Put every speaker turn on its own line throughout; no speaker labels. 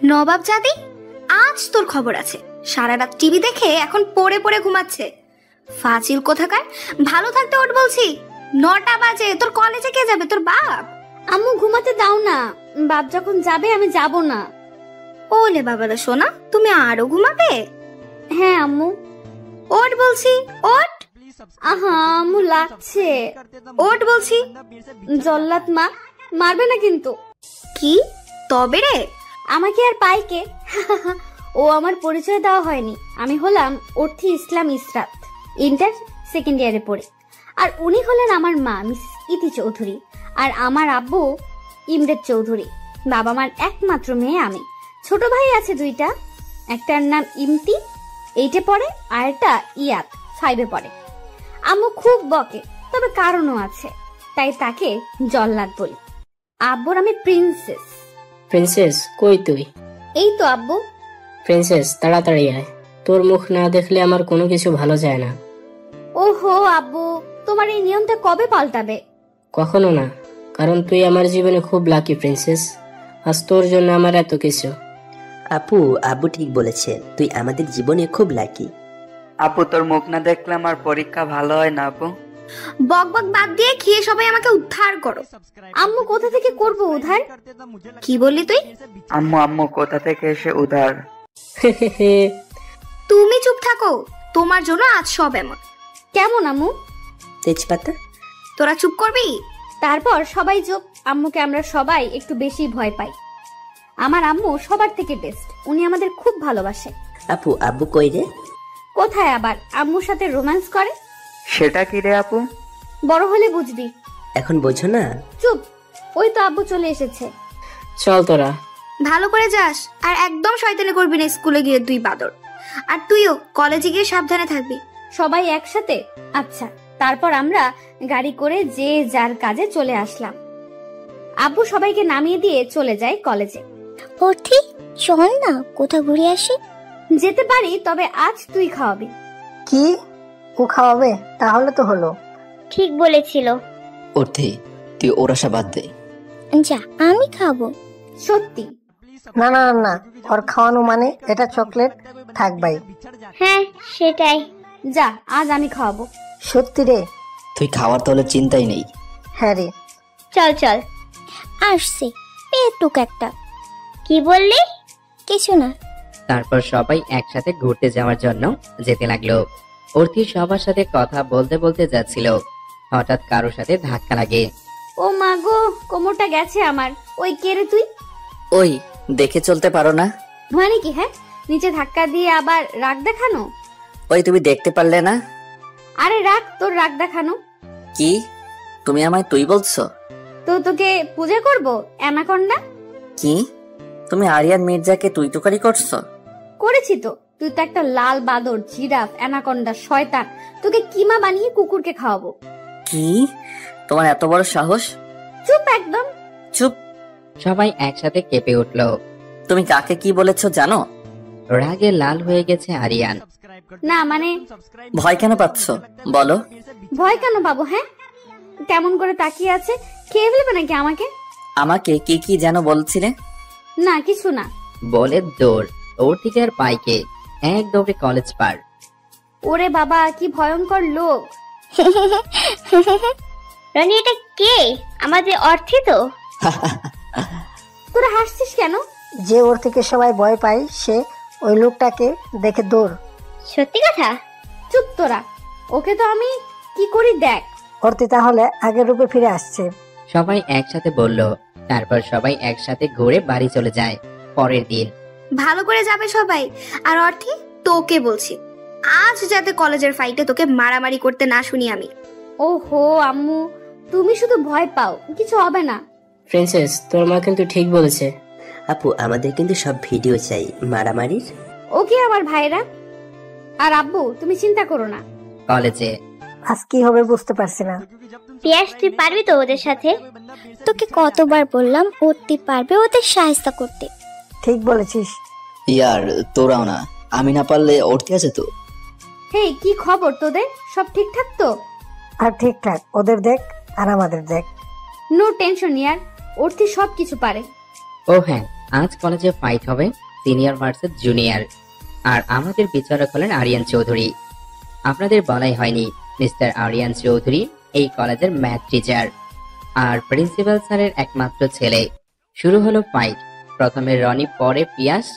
নবাব জাদি, আজ তোর খবর আছে। সারা রাত টিভি দেখে এখন পড়ে পড়ে ঘুমাচ্ছে। ফাজিল কোথাকার, ভালো থাকতে ওঠ বলছি। 9টা বাজে, তোর কলেজে কে যাবে? তোর বাপ।
আম্মু ঘুমাতে দাও না, বাপ যখন যাবে আমি যাব না।
ওলে বাবারা সোনা, তুমি আরো ঘুমাবে?
হ্যাঁ আম্মু।
ওঠ বলছি, ওঠ।
আহা আম্মু লাগছে।
ওঠ বলছি।
জল্লাদ মা, মারবে না কিন্তু।
কি তবে রে?
আমাকে আর পাইকে ও আমার পরিচয় দেওয়া হয়নি। আমি হলাম অর্থী ইসলাম ইসরাত, ইন্টার সেকেন্ড ইয়ারে পড়ি। আর উনি হলেন আমার মা মিস ইতি চৌধুরী, আর আমার আব্বু ইমরেদ চৌধুরী। বাবা মার একমাত্র মেয়ে আমি। ছোট ভাই আছে 2টা, একটার নাম ইমতি 8-এ পড়ে, আর একটা ইয়াত 5-এ পড়ে। আম্মু খুব বকে, তবে কারণও আছে, তাই তাকে জল্লাদ বলি। আব্বুর আমি প্রিন্সেস।
প্রিন্সেস কই তুই?
এই তো আব্বু।
প্রিন্সেস তাড়াতাড়ি আয়, তোর মুখ না দেখলে আমার কোনো কিছু ভালো যায় না।
ওহো আব্বু, তোমার এই নিয়মটা কবে পাল্টাবে?
কখনো না, কারণ তুই আমার জীবনে খুব লাকি প্রিন্সেস। আজ তোর জন্য আমার এত কিছু।
আব্বু ঠিক বলেছে, তুই আমাদের জীবনে খুব লাকি।
আপু, তোর মুখ না দেখলে আমার পরীক্ষা ভালো হয় না আপু।
বক বক বাদ দিয়ে খেয়ে সবাই আমাকে উদ্ধার করো।
আম্মু কোথা থেকে করবো উদ্ধার?
কি বললি তুই?
আম্মু কোথা থেকে এসে উদ্ধার?
তুমি চুপ থাকো, তোমার জন্য আজ সব এমন।
কেমন আম্মু?
তেজপাতা।
তোরা চুপ করবি?
তারপর সবাই চুপ। আম্মুকে আমরা সবাই একটু বেশি ভয় পাই। আমার আম্মু সবার থেকে বেস্ট, উনি আমাদের খুব ভালোবাসে।
আব্বু কই রে?
কোথায় আবার, আম্মুর সাথে রোম্যান্স করে।
সেটা কি রে আপু?
বড় হলে বুঝবি।
এখন বোঝো না?
চুপ, ওই তো আব্বু চলে এসেছে।
চল তোরা।
ভালো করে যাস, আর একদম শয়তানি করবি না স্কুলে গিয়ে, তুই বাদর। আর তুইও কলেজে গিয়ে সাবধানে থাকবি।
সবাই একসাথে? আচ্ছা। তারপর আমরা গাড়ি করে যে যার কাজে চলে আসলাম। আব্বু সবাইকে নামিয়ে দিয়ে চলে যায় কলেজে।
অর্থী চল না কোথাও ঘুরে আসি।
যেতে পারি, তবে আজ তুই খাওয়াবি।
কি? ও খাওয়াবে? তাহলে তো হলো।
ঠিক বলেছিল।
অর্থী তুই ওর আশা বাদ দে।
যা, আমি খাবো।
সত্যি?
না না না, ওর খাওয়ানো মানে এটা চকলেট থাকবাই।
হ্যাঁ সেটাই।
যা, আজ আমি খাওয়াবো।
সত্যি রে?
তুই খাওয়ার তাহলে চিন্তাই নেই।
হ্যাঁ রে।
চল চল। আসছে পেটুক একটা। কি বললি? কিছু না।
তারপর সবাই একসাথে ঘুরতে যাওয়ার জন্য যেতে লাগলো। অর্থী সবার সাথে কথা বলতে বলতে যাচ্ছিল, হঠাৎ কারোর সাথে ধাক্কা লাগে।
ও মা গো, কোমরটা গেছে আমার। ওই কে রে তুই?
ওই দেখে চলতে পারো না?
মানে কি? হ্যাঁ, নিচে ধাক্কা দিয়ে আবার রাগ দেখানো?
ওই তুমি দেখতে পারলে না?
আরে রাগ, তোর রাগ দেখানো।
কি তুমি আমায় তুই বলছো?
তো তোকে পূজা করব অ্যানাকন্ডা?
কি তুমি আরিয়ান মির্জাকে তুই তুকারি করছো?
করেছি তো। তুই তো একটা লাল বাদর, জিরাফ, অ্যানাকন্ডা, শয়তান। তোকে কিমা বানিয়ে কুকুরকে খাওয়াবো।
কি তোমার এত বড় সাহস?
চুপ একদম
চুপ।
সবাই একসাথে কেঁপে উঠলো।
তুমি কাকে কি বলেছো জানো?
রাগে লাল হয়ে গেছে আরিয়ান।
না মানে
ভয় কেন পাচ্ছ বলো?
ভয় কেন পাবো? হ্যাঁ, কেমন করে তাকিয়ে আছে, খেয়ে ফেলবে নাকি আমাকে?
আমাকে কি কি যেন বলছিলে?
না কিছু না
বলে দৌড়। ওর থেকে আর পাইকে এক দৌড়ে কলেজ পার।
ওরে বাবা, কি ভয়ঙ্কর লোক।
রনি এটা কে? আমাদের অর্থী তো।
তোরা হাসছিস কেন?
যে ওর থেকে সবাই ভয় পায় সে ওই লোকটাকে দেখে দৌড়।
সত্যি কথা।
চুপ তোরা, ওকে তো আমি কি করি দেখ।
অর্থী তাহলে আগের রূপে ফিরে আসছে।
সবাই একসাথে বলল। তারপর সবাই একসাথে ঘুরে বাড়ি চলে যায়। পরের দিন
ভালো করে যাবে সবাই। আর অর্থী, তোকে বলছি, আজ যাতে কলেজের ফাইটে তোকে মারামারি করতে না শুনি আমি।
ওহো আম্মু, তুমি শুধু ভয় পাও, কিছু হবে না।
প্রিন্সেস তোর মা কিন্তু ঠিক বলেছে।
আমাদের কিন্তু সব ভিডিও চাই মারামারির।
ওকে আমার ভাইরা। আর আব্বু তুমি চিন্তা করো না।
কলেজে
আজ কি হবে বুঝতে পারছি না।
পিয়াস তুই পারবি তো ওদের সাথে? তোকে কতবার বললাম অর্থী পারবে ওদের সাহায্য করতে।
ঠিক বলেছিস।
ইয়ার তোরাও না, আমি না পারলে অর্থী আছে তো।
হেই, কি খবর তোদের? সব ঠিকঠাক তো?
আর ঠিকঠাক ওদের দেখ আর আমাদের দেখ।
নো টেনশন ইয়ার, অর্থি সব কিছু পারে।
ও হ্যাঁ, আজ কলেজে ফাইট হবে সিনিয়র ভার্সেস জুনিয়র, আর আমাদের বিচারক হলেন আরিয়ান চৌধুরী। আপনাদের বলাই হয়নি, মিস্টার আরিয়ান চৌধুরী এই কলেজের ম্যাথ টিচার আর প্রিন্সিপাল স্যারের একমাত্র ছেলে। শুরু হলো ফাইট। প্রথমে রনি, পরে পিয়াস,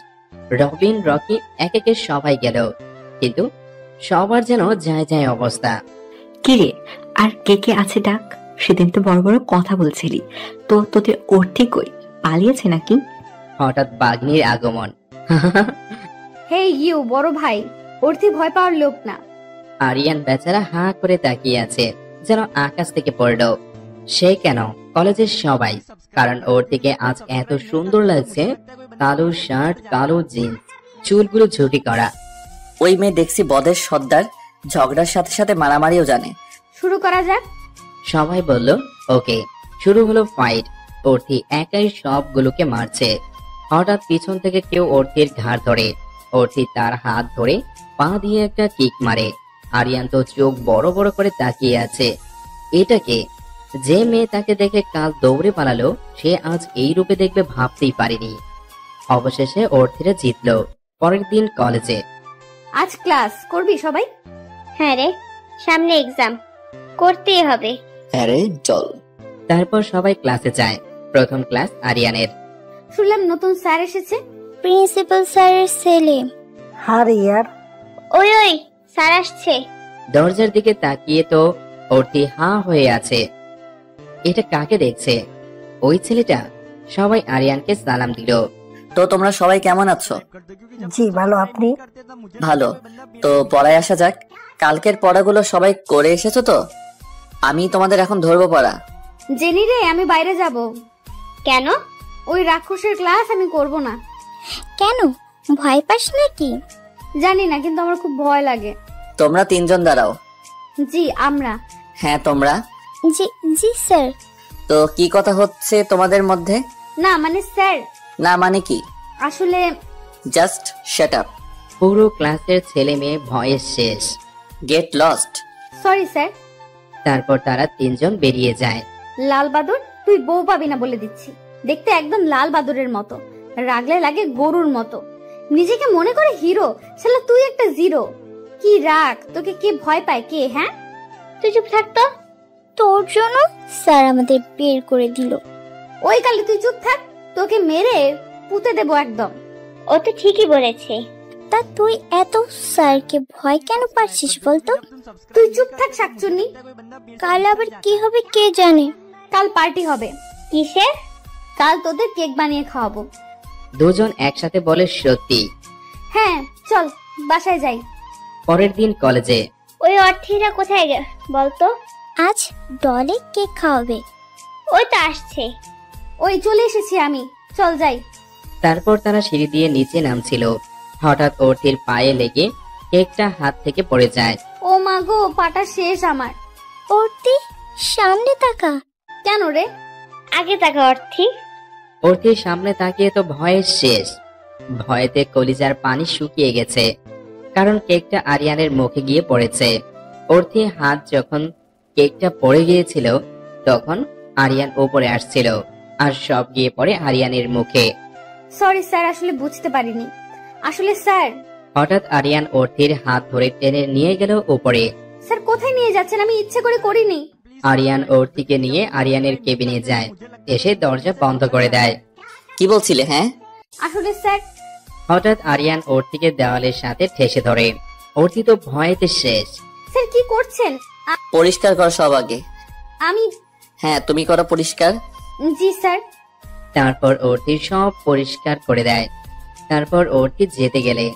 রবিন, রকি, এক একে সবাই গেল, কিন্তু সবার যেন যায় যায় অবস্থা।
কিরে, আর কে কে আছে ডাক? সেদিন তো বড় বড় কথা বলছিলি, তো তোদের অর্থে কই, পালিয়েছে নাকি?
হঠাৎ বাগ্নির আগমন।
হে ইউ বড় ভাই, অর্থি ভয় পাওয়ার লোক না।
আরিয়ান বেচারা হাঁ করে তাকিয়ে আছে, যেন আকাশ থেকে পড়লো। সে কেন, কলেজের সবাই, কারণ ওর দিকে আজ এত সুন্দর লাগছে। কালো শার্ট, কালো জিন্স, চুলগুলো ঝুঁটি করা।
ওই মেয়ে দেখছি বদের সর্দার, ঝগড়ার সাথে সাথে মারামারিও জানে।
শুরু করা যাক।
সবাই বলল ওকে। শুরু হলো ফাইট। অর্থি একাই সবগুলোকে মারছে। হঠাৎ পিছন থেকে কেউ অর্থির ঘাড় ধরে। অর্থি তার হাত ধরে পা দিয়ে একটা কিক মারে। আরিয়ান তো চোখ বড় বড় করে তাকিয়ে আছে। এটাকে, যে মেয়ে তাকে দেখে কাল দৌড়ে পালালো, সে আজ এই রূপে দেখবে ভাবতেই পারেনি। অবশেষে অর্থিরা জিতলো। পরের দিন কলেজে।
আজ ক্লাস করবি সবাই?
হ্যাঁ রে, সামনে এক্সাম, করতেই হবে।
হ্যাঁ রে, চল।
তারপর সবাই ক্লাসে যায়। প্রথম ক্লাস আরিয়ানের।
শুনলাম নতুন স্যার এসেছে।
প্রিন্সিপাল স্যারের ছেলে।
আর ইয়ার,
ওই ওই স্যার আসছে।
দরজার দিকে তাকিয়ে তো অর্থি হাঁ হয়ে আছে। এটা কাকে দেখছে? ওই ছেলেটা। সবাই আরিয়ানকে সালাম দিল।
তো তোমরা সবাই কেমন আছো?
জি ভালো, আপনি?
ভালো। তো পড়ায় আসা যাক। কালকের পড়াগুলো সবাই করে এসেছো তো? আমি তোমাদের এখন ধরবো পড়া।
জেনি রে, আমি বাইরে যাব।
কেন?
ওই রাক্ষসের ক্লাস আমি করব না।
কেন, ভয় পাস নাকি?
জানি না, কিন্তু আমার খুব ভয় লাগে।
তোমরা তিনজন দাঁড়াও।
জি আমরা।
হ্যাঁ তোমরা।
জি জি স্যার।
তো কি কথা হচ্ছে তোমাদের মধ্যে?
না মানে স্যার।
না মানে কি?
আসলে
জাস্ট শাট আপ।
পুরো ক্লাসের ছেলে মেয়ে ভয়ে শেষ।
Get lost.
Sorry sir.
তারপর তারা তিনজন বেরিয়ে যায়।
লাল বাদর, তুই বউ পাবি না বলে দিচ্ছি। দেখতে একদম লাল বাদরের মতো, রাগলে লাগে গরুর মতো। নিজেকে মনে করে হিরো, শালা তুই একটা জিরো। কি রাগ, তোকে কে ভয় পায় কে? হ্যাঁ,
তুই চুপ থাকতো, তোর জন্য স্যার আমাদের বের করে দিল।
ওই কালে তুই চুপ থাক, তোকে মেরে পুঁতে দেবো একদম।
ও তো ঠিকই বলেছে। তা তুই এত স্যারকে ভয় কেন পাচ্ছিস বলতো?
তুই চুপ থাক শাকচুন্নি।
কাল আবার কি হবে কে জানে।
কাল পার্টি হবে।
কিসের?
কাল তোদের কেক বানিয়ে খাওয়াবো।
দুজন একসাথে বলে সত্যি।
হ্যাঁ চল বাসায় যাই।
পরের দিন কলেজে।
ওই অর্থীরা কোথায় বলতো? আজ ডলে কেক খাওয়াবে। ওই তো আসছে।
ওই চলে এসেছি আমি, চল যাই।
তারপর তারা সিঁড়ি দিয়ে নিচে নামছিল। হঠাৎ অর্থির পায়ে লেগে কেকটা হাত থেকে পড়ে যায়।
ও মা গো, পাটা শেষ আমার।
অর্থী সামনে তাকা।
কেন রে?
আগে তাকা অর্থী।
অর্থির সামনে তাকিয়ে তো ভয়ে শেষ। ভয়েতে কলিজার পানি শুকিয়ে গেছে, কারণ কেকটা আরিয়ানের মুখে গিয়ে পড়েছে। অর্থি হাত যখন কেকটা পড়ে গিয়েছিল, তখন আরিয়ান উপরে আসছিল, আর সব গিয়ে পড়ে আরিয়ানের মুখে।
সরি স্যার, আসলে বুঝতে পারিনি। আসলে স্যার।
হঠাৎ আরিয়ান অর্থির হাত ধরে টেনে নিয়ে গেল উপরে।
স্যার কোথায় নিয়ে যাচ্ছেন? আমি ইচ্ছে করে করিনি।
আরিয়ান অর্থিকে নিয়ে আরিয়ানের কেবিনে যায়, এসে দরজা বন্ধ করে দেয়।
কি বলছিলে? হ্যাঁ
আসলে স্যার।
হঠাৎ আরিয়ান অর্থিকে দেওয়ালের সাথে ঠেসে ধরে। অর্থি তো ভয়েতে শেষ।
স্যার কি করছেন?
পরিষ্কার কর সব আগে।
আমি?
হ্যাঁ তুমি করো পরিষ্কার।
জি স্যার।
তারপর অর্থি সব পরিষ্কার করে দেয়। তারপর অর্থি যেতে গেলে।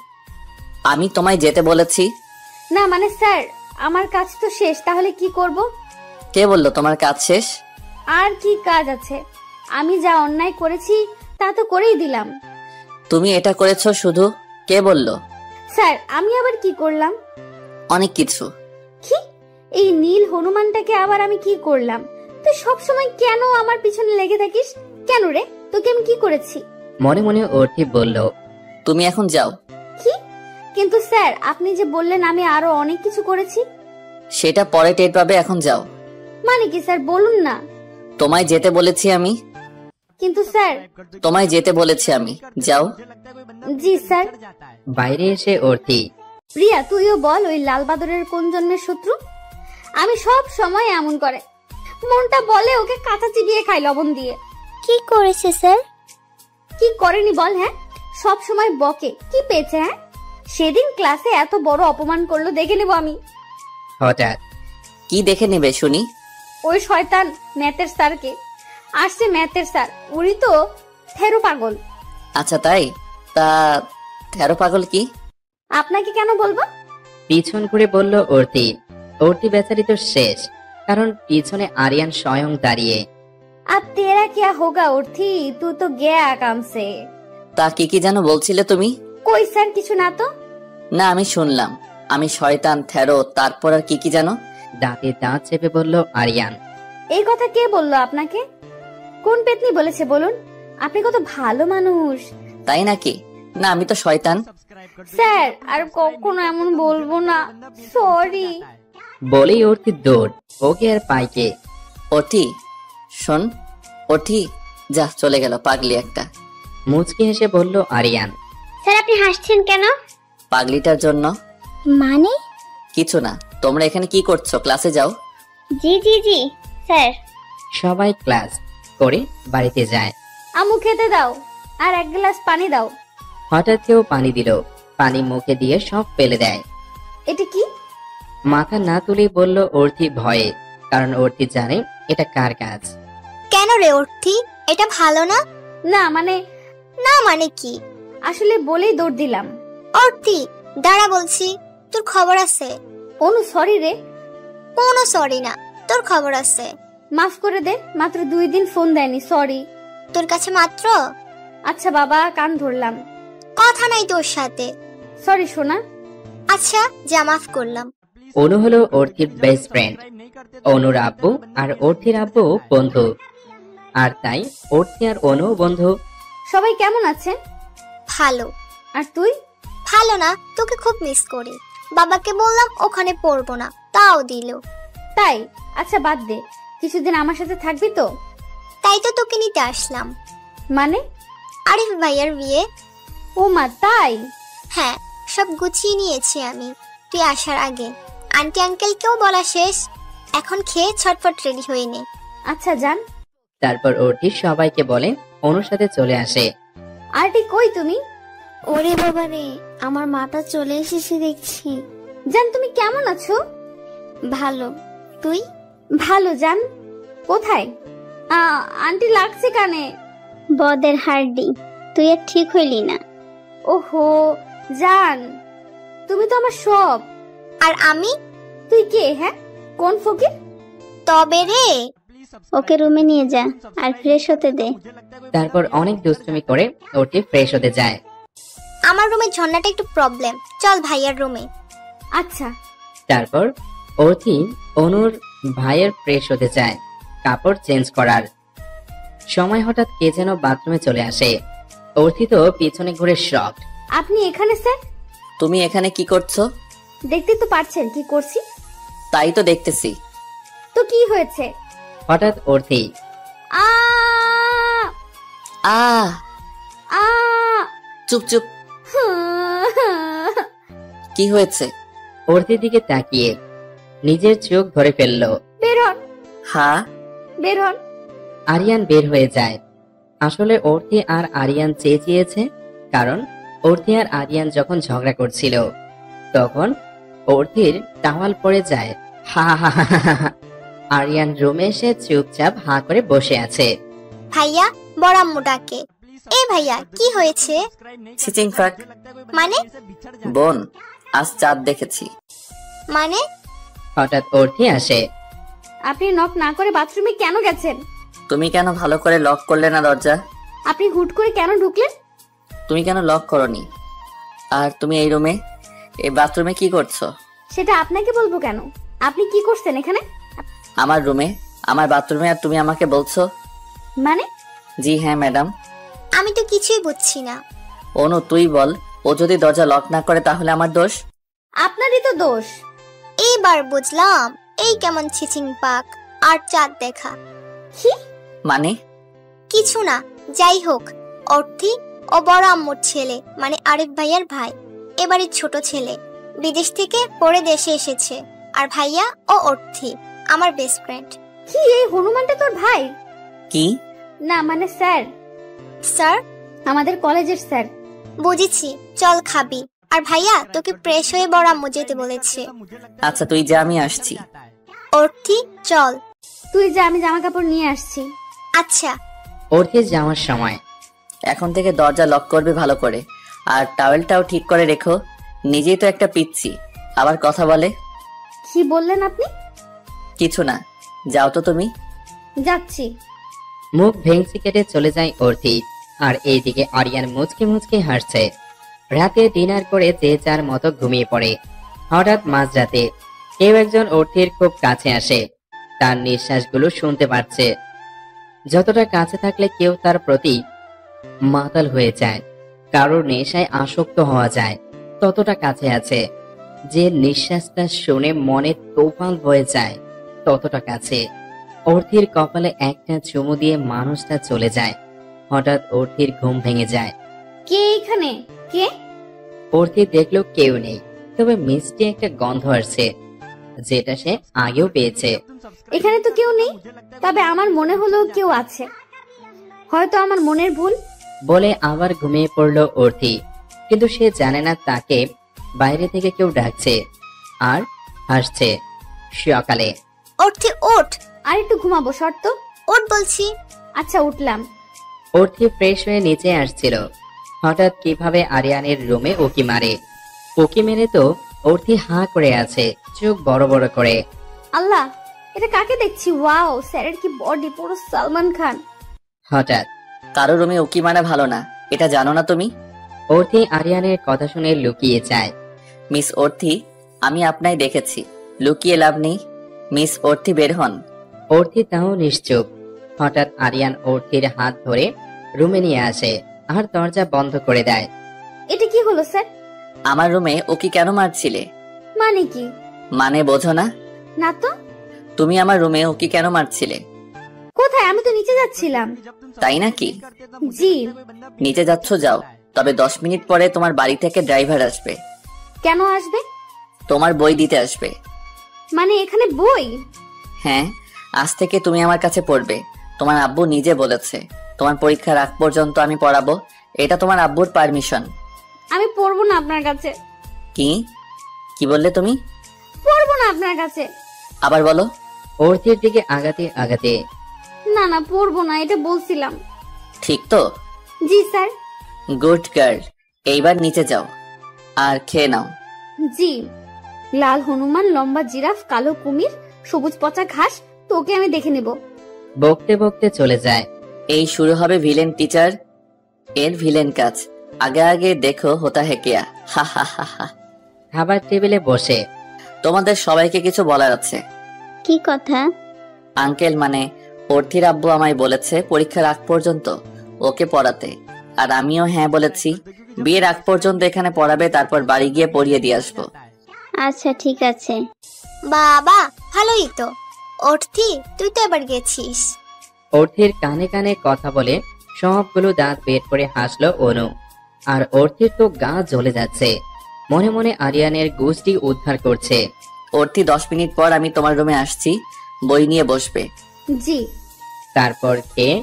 আমি তোমায় যেতে বলেছি।
না মানে স্যার, আমার কাজ তো শেষ, তাহলে কি করব?
কে বললো তোমার কাজ শেষ?
আর কি কাজ আছে? আমি যা অন্যায় করেছি তা তো করেই দিলাম।
তুমি এটা করেছো শুধু? কে বললো?
স্যার আমি আবার কি করলাম?
অনেক কিছু।
কি? এই নীল হনুমানটাকে আবার আমি কি করলাম? তুই সব সময় কেন আমার পিছনে লেগে থাকিস? কেন রে, তোকে আমি কি করেছি?
মনে মনে অর্থি বলল,
তুমি এখন যাও।
কি? কিন্তু স্যার আপনি যে বললেন আমি আরো অনেক কিছু করেছি।
সেটা পরে টের পাবে, এখন যাও।
মানে কি স্যার বলুন না।
তোমায় যেতে বলেছি আমি।
কিন্তু স্যার।
তোমায় যেতে বলেছি আমি, যাও।
জি স্যার।
বাইরে এসে অর্থি,
প্রিয়া তুইও বল ওই লাল বাদরের কোন জন্মের শত্রু? আমি সব সময় এমন করে, মনটা বলে ওকে কাঁচা চিবিয়ে খাই লবণ দিয়ে।
কি করেছে স্যার?
কি করেনি বল? হ্যাঁ, সব সময় বকে, কি পেয়েছে? হ্যাঁ, সেদিন ক্লাসে এত বড় অপমান করলো, দেখে নেব আমি।
হঠাৎ
কি দেখে নেবে শুনি?
ওই শয়তান ম্যাথের স্যারকে আসছে, ম্যাথের স্যার উনি তো থেরো পাগল।
আচ্ছা তাই? তা থেরো পাগল কি?
আপনাকে কেন বলবো?
পিছন ঘুরে বলল অর্থি। অর্থি বেচারি তো শেষ, কারণ পিছনে আরিয়ান স্বয়ং দাঁড়িয়ে।
अब तेरा क्या होगा उर्थी, तू तो गया काम से।
তা কি কি যেন বলছিলে তুমি?
कोई सर কিছু না তো।
না আমি শুনলাম, আমি শয়তান, থেরো, তারপর আর কি কি যেন।
দাঁতে দাঁত চেপে বলল আরিয়ান।
এই কথা কে বললো আপনাকে? কোন পেতনি বলেছে বলুন? আপনি কত ভালো মানুষ।
তাই নাকি? না আমি তো শয়তান।
স্যার আর কখনো এমন বলবো না, সরি।
বলেই অর্থি দৌড়, ওকে আর পাইকে।
ওঠি, শোন ওঠি, যা চলে গেল পাগলি একটা।
মুচকি হেসে বলল আরিয়ান।
স্যার আপনি হাসছেন কেন?
পাগলিটার জন্য।
মানে?
কিছু না, তোমরা এখানে কি করছো? ক্লাসে যাও।
জি জি জি স্যার।
সবাই ক্লাস করে বাড়িতে যায়।
আমু খেতে দাও আর এক গ্লাস পানি দাও।
হঠাৎ কেউ পানি দিল, পানি মুখে দিয়ে সব ফেলে দেয়।
এটা কি?
মাথা না তুলেই বলল অর্থি ভয়ে, কারণ অর্থি জানে এটা কার কাজ।
কেন রে অর্থি, এটা ভালো না?
না মানে।
না মানে কি?
আসলে বলেই দৌড় দিলাম।
অর্থি দাঁড়া বলছি, তোর খবর আছে?
অনু সরি রে।
কোনো সরি না, তোর খবর আছে।
মাফ করে দে, মাত্র 2 দিন ফোন দেয়নি, সরি।
তোর কাছে মাত্র?
আচ্ছা বাবা, কান ধরলাম।
কথা নাই তোর সাথে।
সরি সোনা।
আচ্ছা যা, মাফ করলাম।
অনু হলো অর্থির বেস্ট ফ্রেন্ড। অনুর আব্বু আর অর্থির আব্বু বন্ধু, আর তাই অর্থি আর অনু বন্ধু।
সবাই কেমন আছে?
ভালো।
আর তুই?
ভালো না, তোকে খুব মিস করি। বাবাকে বললাম ওখানে পড়বো না, তাও দিল।
তাই? আচ্ছা বাদ দে, কিছুদিন আমার সাথে থাকবি তো?
তাই তো তোকে নিতে আসলাম।
মানে?
আরিফ ভাইয়ার বিয়ে।
ও মা, তাই?
হ্যাঁ, সব গুছিয়ে নিয়েছি আমি তুই আসার আগে। আন্টি আঙ্কেলকেও বলা শেষ, এখন খেয়ে ছটফট রেডি হয়ে নে।
আচ্ছা যান।
তারপর অর্থি সবাইকে বলে অনুর সাথে চলে আসে।
আরটি কই তুমি?
ওরে বাবা রে, আমার মাটা চলে এসেছে দেখছি।
জান তুমি কেমন আছো?
ভালো, তুই?
ভালো জান। কোথায়? আন্টি লাগছে কানে।
বদের হাড্ডি, তুই আর ঠিক হইলি না।
ওহো জান, তুমি তো আমার সব।
আর আমি?
তুই কে? হ্যাঁ, কোন ফকির?
তবে রে, ওকে রুমে নিয়ে যা আর ফ্রেশ হতে দে।
তারপর অনেক দুষ্টুমি করে অর্থি ফ্রেশ হতে যায়।
আমার রুমে ঝর্ণাটা একটু প্রবলেম, চল ভাইয়ার রুমে।
আচ্ছা।
তারপর অর্থি অনুর ভাইয়ের ফ্রেশ হতে চায়, কাপড় চেঞ্জ করার সময় হঠাৎ কে যেন বাথরুমে চলে আসে। অর্থি তো পিছনে ঘুরে শক।
আপনি এখানে স্যার?
তুমি এখানে কি করছো?
দেখতে তো পারছেন কি করছি।
তাই তো দেখতেছি।
তো কি হয়েছে?
হঠাৎ অর্থি
আ
আ
আ
চুপ চুপ, কি হয়েছে?
অর্থির দিকে তাকিয়ে নিজের চোখ ধরে ফেলল।
বের হন।
হ্যাঁ
বের হন।
আরিয়ান বের হয়ে যায়। আসলে অর্থি আর আরিয়ান চেঁচিয়েছে, কারণ অর্থি আর আরিয়ান যখন ঝগড়া করছিল তখন অর্থির টাওয়াল পড়ে যায়। হা হা হা হা হা। আরিয়ান রুমে এসে চুপচাপ হা করে বসে আছে।
ভাইয়া বড় আম্মুটাকে। এ ভাইয়া কি হয়েছে?
চিচিং ফাক।
মানে?
বোন, আজ চাঁদ দেখেছি।
মানে?
হঠাৎ অর্থি আসে।
আপনি নক না করে বাথরুমে কেন গেছেন?
তুমি কেন ভালো করে লক করলে না দরজা?
আপনি হুট করে কেন ঢুকলেন?
তুমি কেন লক করনি? আর তুমি এই রুমে, এই বাথরুমে কি করছো?
সেটা আপনাকে বলবো কেন? আপনি কি করছেন এখানে?
আমার রুমে, আমার বাথরুমে, আর তুমি আমাকে বলছো?
মানে?
জি হ্যাঁ ম্যাডাম।
আমি তো কিছুই বুঝছি না।
অনু তুই বল, ও যদি দরজা লক না করে তাহলে আমার দোষ?
আপনারই তো দোষ।
এই এইবার বুঝলাম এই কেমন ছিচিং পাক আর চাঁদ দেখা।
কি
মানে?
কিছু না, যাই হোক। অর্থি ও বড় আম্মুর ছেলে, মানে আরিফ ভাইয়ার ভাই, এবারে ছোট ছেলে, বিদেশ থেকে পরে দেশে এসেছে। আর ভাইয়া ও অর্থি আমার বেস্ট ফ্রেন্ড।
কি এই হনুমানটা তোর ভাই?
কি?
না মানে স্যার,
স্যার
আমাদের কলেজের স্যার।
বুঝেছি, চল খাবি। আর ভাইয়া তোকে ফ্রেশ হয়ে বড় আম্মু যেতে বলেছে।
আচ্ছা তুই যা, আমি আসছি।
অর্থি চল।
তুই যা, আমি জামা কাপড় নিয়ে আসছি।
আচ্ছা।
অর্থি যাওয়ার সময়,
এখন থেকে দরজা লক করবে ভালো করে, আর টাওয়েলটাও ঠিক করে রেখো। নিজেই তো একটা পিচ্ছি, আবার কথা বলে।
কি বললেন আপনি?
কিছু না, যাও তো তুমি।
যাচ্ছি।
মুখ ভেঙচি কেটে চলে যায় অর্থি। আর এইদিকে আরিয়ান মুচকে মুচকে হাসছে। রাতে ডিনার করে যে যার মতো ঘুমিয়ে পড়ে। হঠাৎ মাঝরাতে কেউ একজন অর্থির খুব কাছে আসে। তার নিঃশ্বাসগুলো শুনতে পাচ্ছে। যতটা কাছে থাকলে কেউ তার প্রতি মাতাল হয়ে যায়, কারোর নেশায় আসক্ত হওয়া যায়, ততটা কাছে আছে। যে নিঃশ্বাসটা শুনে মনে তোফান হয়ে যায়, ততটা কাছে। অর্থির কপালে একটা চুমু দিয়ে মানুষটা চলে যায়। হঠাৎ অর্থির ঘুম ভেঙে যায়।
কে এখানে? কে?
অর্থি দেখলো কেউ নেই, তবে মিষ্টি একটা গন্ধ আসছে, যেটা সে আগেও পেয়েছে।
এখানে তো কেউ নেই, তবে আমার মনে হলো কেউ আছে, হয়তো আমার মনের ভুল।
বলে আবার ঘুমিয়ে পড়লো অর্থি। কিন্তু সে জানে না তাকে বাইরে থেকে কেউ ডাকছে আর হাসছে। সকালে
অর্থি ওঠ।
আর একটু ঘুমাবো, শর্ত।
ওঠ বলছি।
আচ্ছা উঠলাম।
অর্থি ফ্রেশ হয়ে নিচে আসছিল, হঠাৎ কিভাবে আরিয়ানের রুমে উকি মারে। উকি মেরে তো অর্থি হাঁ করে আছে, চোখ বড় বড় করে।
আল্লাহ, এটা কাকে দেখছি? ওয়াও, স্যারের কি বডি, পুরো সালমান খান।
হঠাৎ
কারো রুমে উকি মারা ভালো না, এটা জানো না তুমি?
অর্থি আরিয়ানের কথা শুনে লুকিয়ে যায়।
মিস অর্থি, আমি আপনাই দেখেছি, লুকিয়ে লাভ নেই। মিস অর্থি বের হন।
অর্থি তাও নিশ্চুপ। হঠাৎ আরিয়ান অর্থির হাত ধরে রুমে নিয়ে আসে আর দরজা বন্ধ করে দেয়।
এটা কি হলো স্যার?
আমার রুমে উকি কেন মারছিলে?
মানে কি?
মানে বোঝো না?
না তো।
তুমি আমার রুমে উকি কেন মারছিলে?
কোথায়? আমি তো নিচে যাচ্ছিলাম।
তাই নাকি?
জি।
নিচে যাচ্ছ, যাও, তবে 10 মিনিট পরে তোমার বাড়ি থেকে ড্রাইভার আসবে।
কেন আসবে?
তোমার বই দিতে আসবে।
মানে এখানে বই?
হ্যাঁ, আজ থেকে তুমি আমার কাছে পড়বে। তোমার আব্বু নিজে বলেছে তোমার পরীক্ষার আগ পর্যন্ত আমি পড়াবো, এটা তোমার আব্বুর পারমিশন।
আমি পড়বো না আপনার কাছে।
কি কি বললে তুমি?
পড়বো না আপনার কাছে।
আবার বলো।
অর্থির দিকে আগাতে আগাতে,
না না, পড়বো না, এটা বলছিলাম।
ঠিক তো?
জি স্যার।
গুড গার্ল, এইবার নিচে যাও আর খেয়ে নাও।
জি। লাল হনুমান, লম্বা জিরাফ, কালো কুমির, সবুজ পচা ঘাস, তোকে আমি দেখে নেব।
বকতে বকতে চলে যায়।
এই শুরু হবে ভিলেন টিচার এর ভিলেন কাজ। আগে আগে দেখো হোতা হে কিয়া। হা হা হা হা।
খাবার টেবিলে বসে,
তোমাদের সবাইকে কিছু বলার আছে।
কি কথা?
আঙ্কেল মানে অর্থির আব্বু আমায় বলেছে পরীক্ষার আগ পর্যন্ত ওকে পড়াতে, আর আমিও হ্যাঁ বলেছি। বিয়ের আগ পর্যন্ত এখানে পড়াবে, তারপর বাড়ি গিয়ে পড়িয়ে দিয়ে আসবো।
আচ্ছা ঠিক আছে। বাবা ভালোই তো। অর্থি তুই তো এবার গেছিস।
অর্থির কানে কানে কথা বলে সবগুলো দাঁত বের করে হাসলো অনু। আর অর্থির তো গা জ্বলে যাচ্ছে, মনে মনে আরিয়ানের গোষ্ঠী উদ্ধার করছে।
অর্থি 10 মিনিট পর আমি তোমার রুমে আসছি, বই নিয়ে বসবে।
জি।
তারপর খেয়ে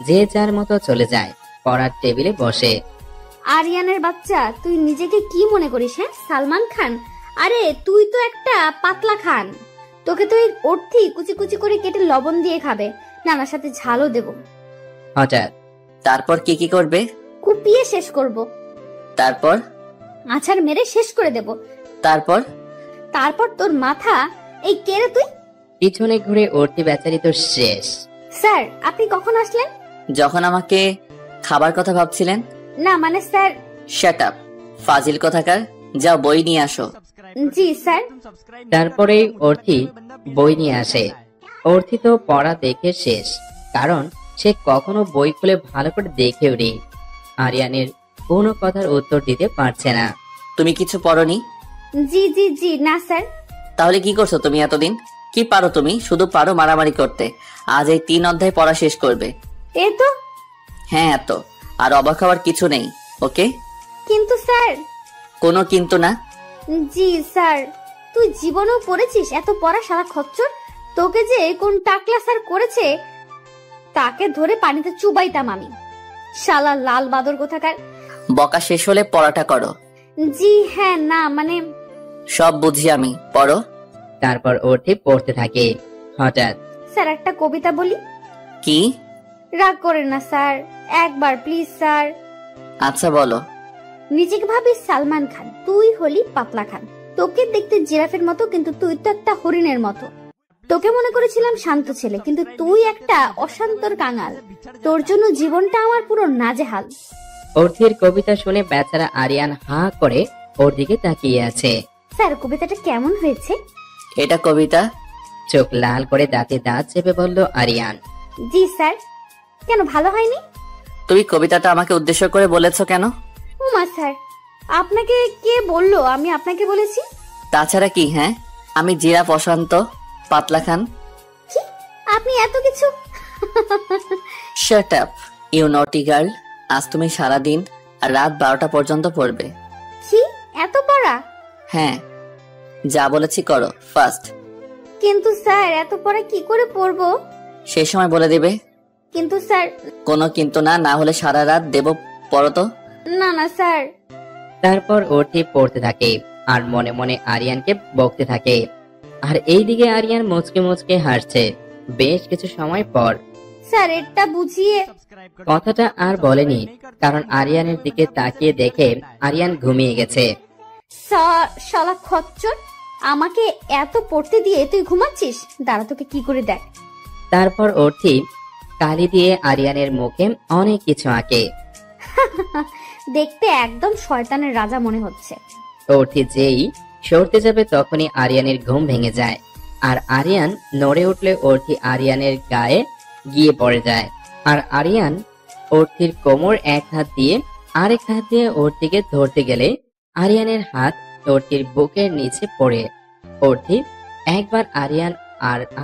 যে যার মতো চলে যায়, পড়ার টেবিলে বসে।
আরিয়ানের বাচ্চা, তুই নিজেকে কি মনে করিস? হ্যাঁ, সালমান খান? আরে তুই তো একটা পাতলা খান। তোকে তুই অর্থি কুচি কুচি করে কেটে লবণ দিয়ে খাবে, নানার সাথে ঝালও দেব।
হঠাৎ
তারপর কি কি করবে?
কুপিয়ে শেষ করব।
তারপর?
আছাড় মেরে শেষ করে দেব।
তারপর?
তারপর তোর মাথা। এই কে রে তুই?
পিছনে ঘুরে অর্থি বেচারি তো শেষ।
স্যার আপনি কখন আসলেন?
যখন আমাকে খাবার কথা ভাবছিলেন।
না মানে স্যার।
শাট আপ ফাজিল কোথাকার, যাও বই নিয়ে আসো।
জি স্যার।
তারপরেই অর্থি বই নিয়ে আসে। অর্থি তো পড়া দেখে শেষ, কারণ সে কখনো বই খুলে ভালো করে দেখেও নি। আরিয়ানের কোনো কথার উত্তর দিতে পারছে না।
তুমি কিছু পড়নি?
জি জি জি না স্যার।
তাহলে কি করছো তুমি এতদিন? কি পারো তুমি? শুধু পারো মারামারি করতে। আজ এই 3 অধ্যায় পড়া শেষ করবে।
এ তো।
হ্যাঁ এত, আর অবাক হওয়ার কিছু নেই। ওকে?
কিন্তু স্যার।
কোনো কিন্তু না।
জি স্যার। তুই জীবনেও পড়েছিস এত পড়া সারা খচ্চর? তোকে যে কোন টাকলা স্যার করেছে তাকে ধরে পানিতে চুবাইতাম আমি। শালা লাল বাদর কোথাকার।
বকা শেষ হলে পড়াটা করো।
জি হ্যাঁ না মানে
সব বুঝি আমি, পড়ো।
তারপর অর্থি পড়তে থাকে। হঠাৎ
স্যার একটা কবিতা বলি।
কি?
রাগ করেন না স্যার, একবার প্লিজ স্যার।
আচ্ছা বলো।
নিজেকে ভাবিস সালমান খান, তুই হলি পাতলা খান। তোকে দেখতে জিরাফের মতো, কিন্তু তুই তো একটা হরিণের মতো। তোকে মনে করেছিলাম শান্ত ছেলে, কিন্তু তুই একটা অশান্তর কাঙাল। তোর জন্য জীবনটা আমার পুরো নাজেহাল।
অর্থির কবিতা শুনে বেচারা আরিয়ান হা করে ওর দিকে তাকিয়ে আছে।
স্যার কবিতাটা কেমন হয়েছে?
এটা কবিতা?
চোখ লাল করে দাঁতে দাঁত চেপে বলল আরিয়ান।
জি স্যার। কেন ভালো হয়নি?
তুমি কবিতাটা আমাকে উদ্দেশ্য করে বলেছো কেন?
উমা স্যার, আপনাকে কে বললো আমি আপনাকে বলেছি?
তাছাড়া কি? হ্যাঁ, আমি জিরাফ, অশান্ত, পাতলা খান।
কি? আপনি এত কিছু?
শাট আপ ইউ নটি গার্ল। আজ তুমি সারাদিন আর রাত 12টা পর্যন্ত পড়বে।
কি এত পড়া?
হ্যাঁ, যা বলেছি করো ফার্স্ট।
কিন্তু স্যার এত পড়া কি করে পড়বো?
সেই সময় বলে দিবে।
কিন্তু স্যার।
কোনো কিন্তু না, না হলে সারা রাত দেব। পড়ো তো।
না না স্যার।
তারপর অর্থি পড়তে থাকে আর মনে মনে আরিয়ানকে বকতে থাকে। আর এইদিকে আরিয়ান মুচকে মুচকে হাসছে। বেশ কিছু সময় পর
স্যার এটা বুঝিয়ে।
কথাটা আর বলেনি, কারণ আরিয়ানের দিকে তাকিয়ে দেখে আরিয়ান ঘুমিয়ে গেছে।
শালা খচ্চর, আমাকে এত পড়তে দিয়ে তুই ঘুমাচ্ছিস? দাঁড়া তোকে কি করে দেখ।
তারপর অর্থি কালি দিয়ে আরিয়ানের মুখে অনেক কিছু আঁকে।
দেখতে একদম শয়তানের রাজা মনে হচ্ছে।
অর্থি যেই সরতে যাবে তখনই আরিয়ানের ঘুম ভেঙে যায়। আর আরিয়ান নড়ে উঠলে অর্থি আরিয়ানের গায়ে গিয়ে পড়ে যায়। আর আরিয়ান অর্থির কোমর এক হাত দিয়ে আরেক হাত দিয়ে অর্থিকে ধরতে গেলে আরিয়ানের হাত অর্থির বুকের নিচে পড়ে। অর্থি একবার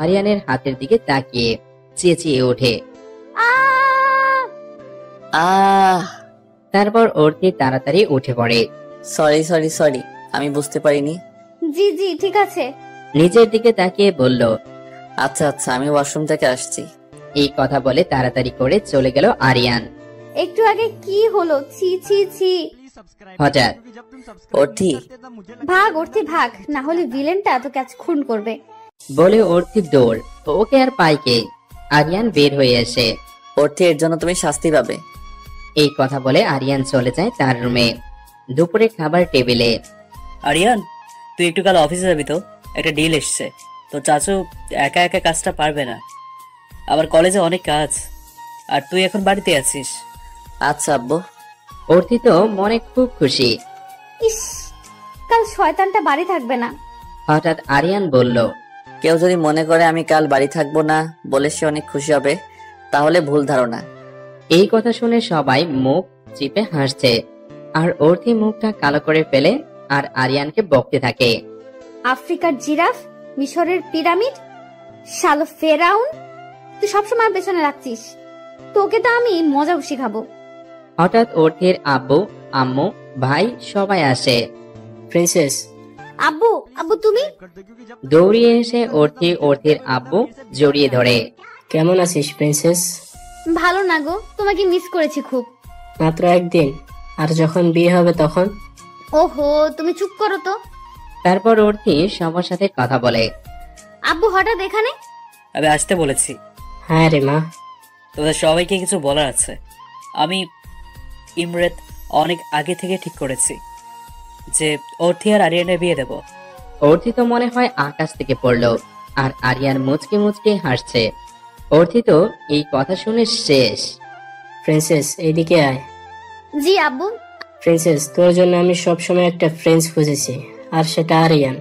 আরিয়ানের হাতের দিকে তাকিয়ে চেঁচিয়ে ওঠে,
আহ!
তারপর অর্থি তাড়াতাড়ি উঠে পড়ে।
সরি সরি সরি, আমি বুঝতে পারিনি।
জি জি ঠিক আছে।
নিজের দিকে তাকিয়ে বলল,
আচ্ছা আচ্ছা, আমি ওয়াশরুম থেকে আসছি।
এই কথা বলে তাড়াতাড়ি করে চলে গেল আরিয়ান।
একটু আগে কি হলো? ছি ছি ছি।
হঠাৎ
অর্থি,
ভাগ অর্থি ভাগ, না হলে ভিলেনটা তোকে আজ খুন করবে।
বলে অর্থি দৌড়। ওকে আর পায় কে? আরিয়ান বের হয়ে আসে।
অর্থি, এর জন্য তুমি শাস্তি পাবে।
এই কথা বলে আরিয়ান চলে যায় তার রুমে। দুপুরে খাবার টেবিলে।
আরিয়ান, তুই একটু কাল অফিসে যাবি তো? একটা ডিল এসছে। তো চাচু একা একা কাজটা পারবে না, আবার কলেজে অনেক কাজ, আর তুই এখন বাড়িতে আছিস।
আচ্ছা আব্বু।
অর্থি তো মনে খুব খুশি।
ইস, কাল শয়তানটা বাড়ি থাকবে না।
হঠাৎ আরিয়ান বলল,
কেউ যদি মনে করে আমি কাল বাড়ি থাকবো না বলে সে অনেক খুশি হবে, তাহলে ভুল ধারণা।
এই কথা শুনে সবাই মুখ চিপে হাসছে। আর অর্থি মুখটা কালো করে ফেলে আর আরিয়ানকে বকতে থাকে।
আফ্রিকার জিরাফ, মিশরের পিরামিড, শালো ফেরাউন, তুই সবসময় পেছনে রাখছিস। তোকে তো আমি মজা শিখাবো।
হঠাৎ অর্থির আব্বু, আম্মু, ভাই সবাই আসে।
প্রিন্সেস,
আব্বু আব্বু তুমি?
দৌড়িয়ে এসে অর্থির আব্বু জড়িয়ে ধরে।
কেমন আছিস প্রিন্সেস?
ভালো না গো, তোমাকে মিস করেছি খুব।
মাত্র একদিন, আর যখন বিয়ে হবে তখন?
ওহো, তুমি চুপ করো তো।
তারপর অর্থি সবার সাথে কথা বলে।
আব্বু হঠাৎ এখানে?
আমি আসতে বলেছি।
হ্যাঁ রে মা।
তোদের সবাইকে কিছু বলার আছে। আমি ইমরেত অনেক আগে থেকে ঠিক করেছি যে অর্থি আর আরিয়ানের বিয়ে দেব।
অর্থি তো মনে হয় আকাশ থেকে পড়লো। আর আরিয়ান মুচকে মুচকে হাসছে। অর্থি তো এই কথা শুনে শেষ।
প্রিন্সেস, এইদিকে আয়।
জি আব্বু।
প্রিন্সেস, তোর জন্য আমি সবসময় একটা ফ্রেন্ড খুঁজেছি, আর সেটা আরিয়ান।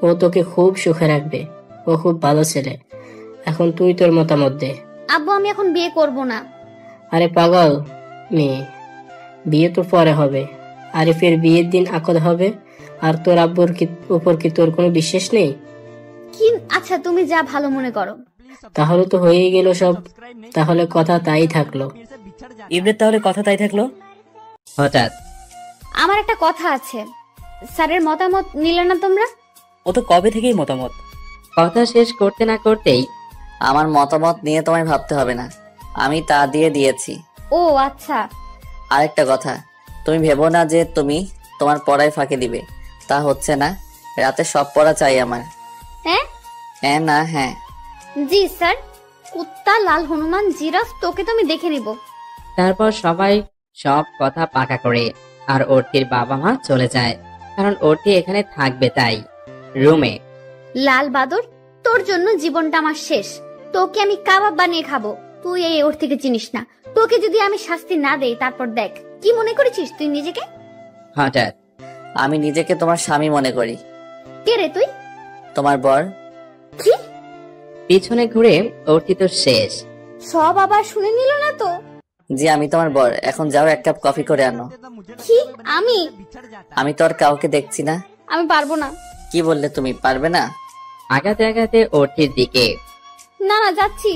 ও তোকে খুব সুখে রাখবে। ও খুব ভালো ছেলে। এখন তুই তোর মতামত দে।
আব্বু, আমি এখন বিয়ে করব না।
আরে পাগল মেয়ে, বিয়ে তো পরে হবে। আরিফের বিয়ের দিন আকদ হবে, আর তোর আব্বুর উপর কি তোর কোনো বিশ্বাস নেই?
কি? আচ্ছা তুমি যা ভালো মনে করো।
তাহলে তো হয়েই গেল সব। তাহলে কথা তাই থাকলো।
ইবরের তাহলে কথা তাই থাকলো।
হঠাৎ
আমার একটা কথা আছে, স্যারের মতামত নিলে না তোমরা?
ও তো কবে থেকেই মতামত।
কথা শেষ করতে না করতেই
আমার মতামত নিয়ে তোমায় ভাবতে হবে না, আমি তা দিয়ে দিয়েছি।
ও আচ্ছা।
আরেকটা কথা, তুমি ভেবো না যে তুমি তোমার পড়ায় ফাঁকি দিবে, তা হচ্ছে না। রাতে সব পড়া চাই আমার।
হ্যাঁ
হ্যাঁ না হ্যাঁ।
জি স্যার। কুত্তা, লাল হনুমান, জিরাফ, তোকে তো আমি দেখে নিব।
তারপর সবাই সব কথা পাকা করে আর অর্থির বাবা মা চলে যায়, কারণ অর্থি এখানে থাকবে তাই। রুমে
লাল বাদর, তোর জন্য জীবনটা আমার শেষ। তোকে আমি কাবাব বানিয়ে খাবো। তুই এই ওর থেকে চিনিস না। তোকে যদি আমি শাস্তি না দেই, তারপর দেখ কি মনে করেছিস তুই নিজেকে।
হঠাৎ
আমি নিজেকে তোমার স্বামী মনে করি।
কে রে তুই?
তোমার বর।
কি?
পিছনে ঘুরে অর্থি তো শেষ।
সব আবার শুনে নিল না তো?
জি আমি তোমার বর। এখন যাও, এক কাপ কফি করে আনো।
কি?
আমি তো আর কাউকে দেখছি না।
আমি পারবো না।
কি বললে তুমি? পারবে না?
আগাতে আগাতে অর্থির দিকে।
না না, যাচ্ছি।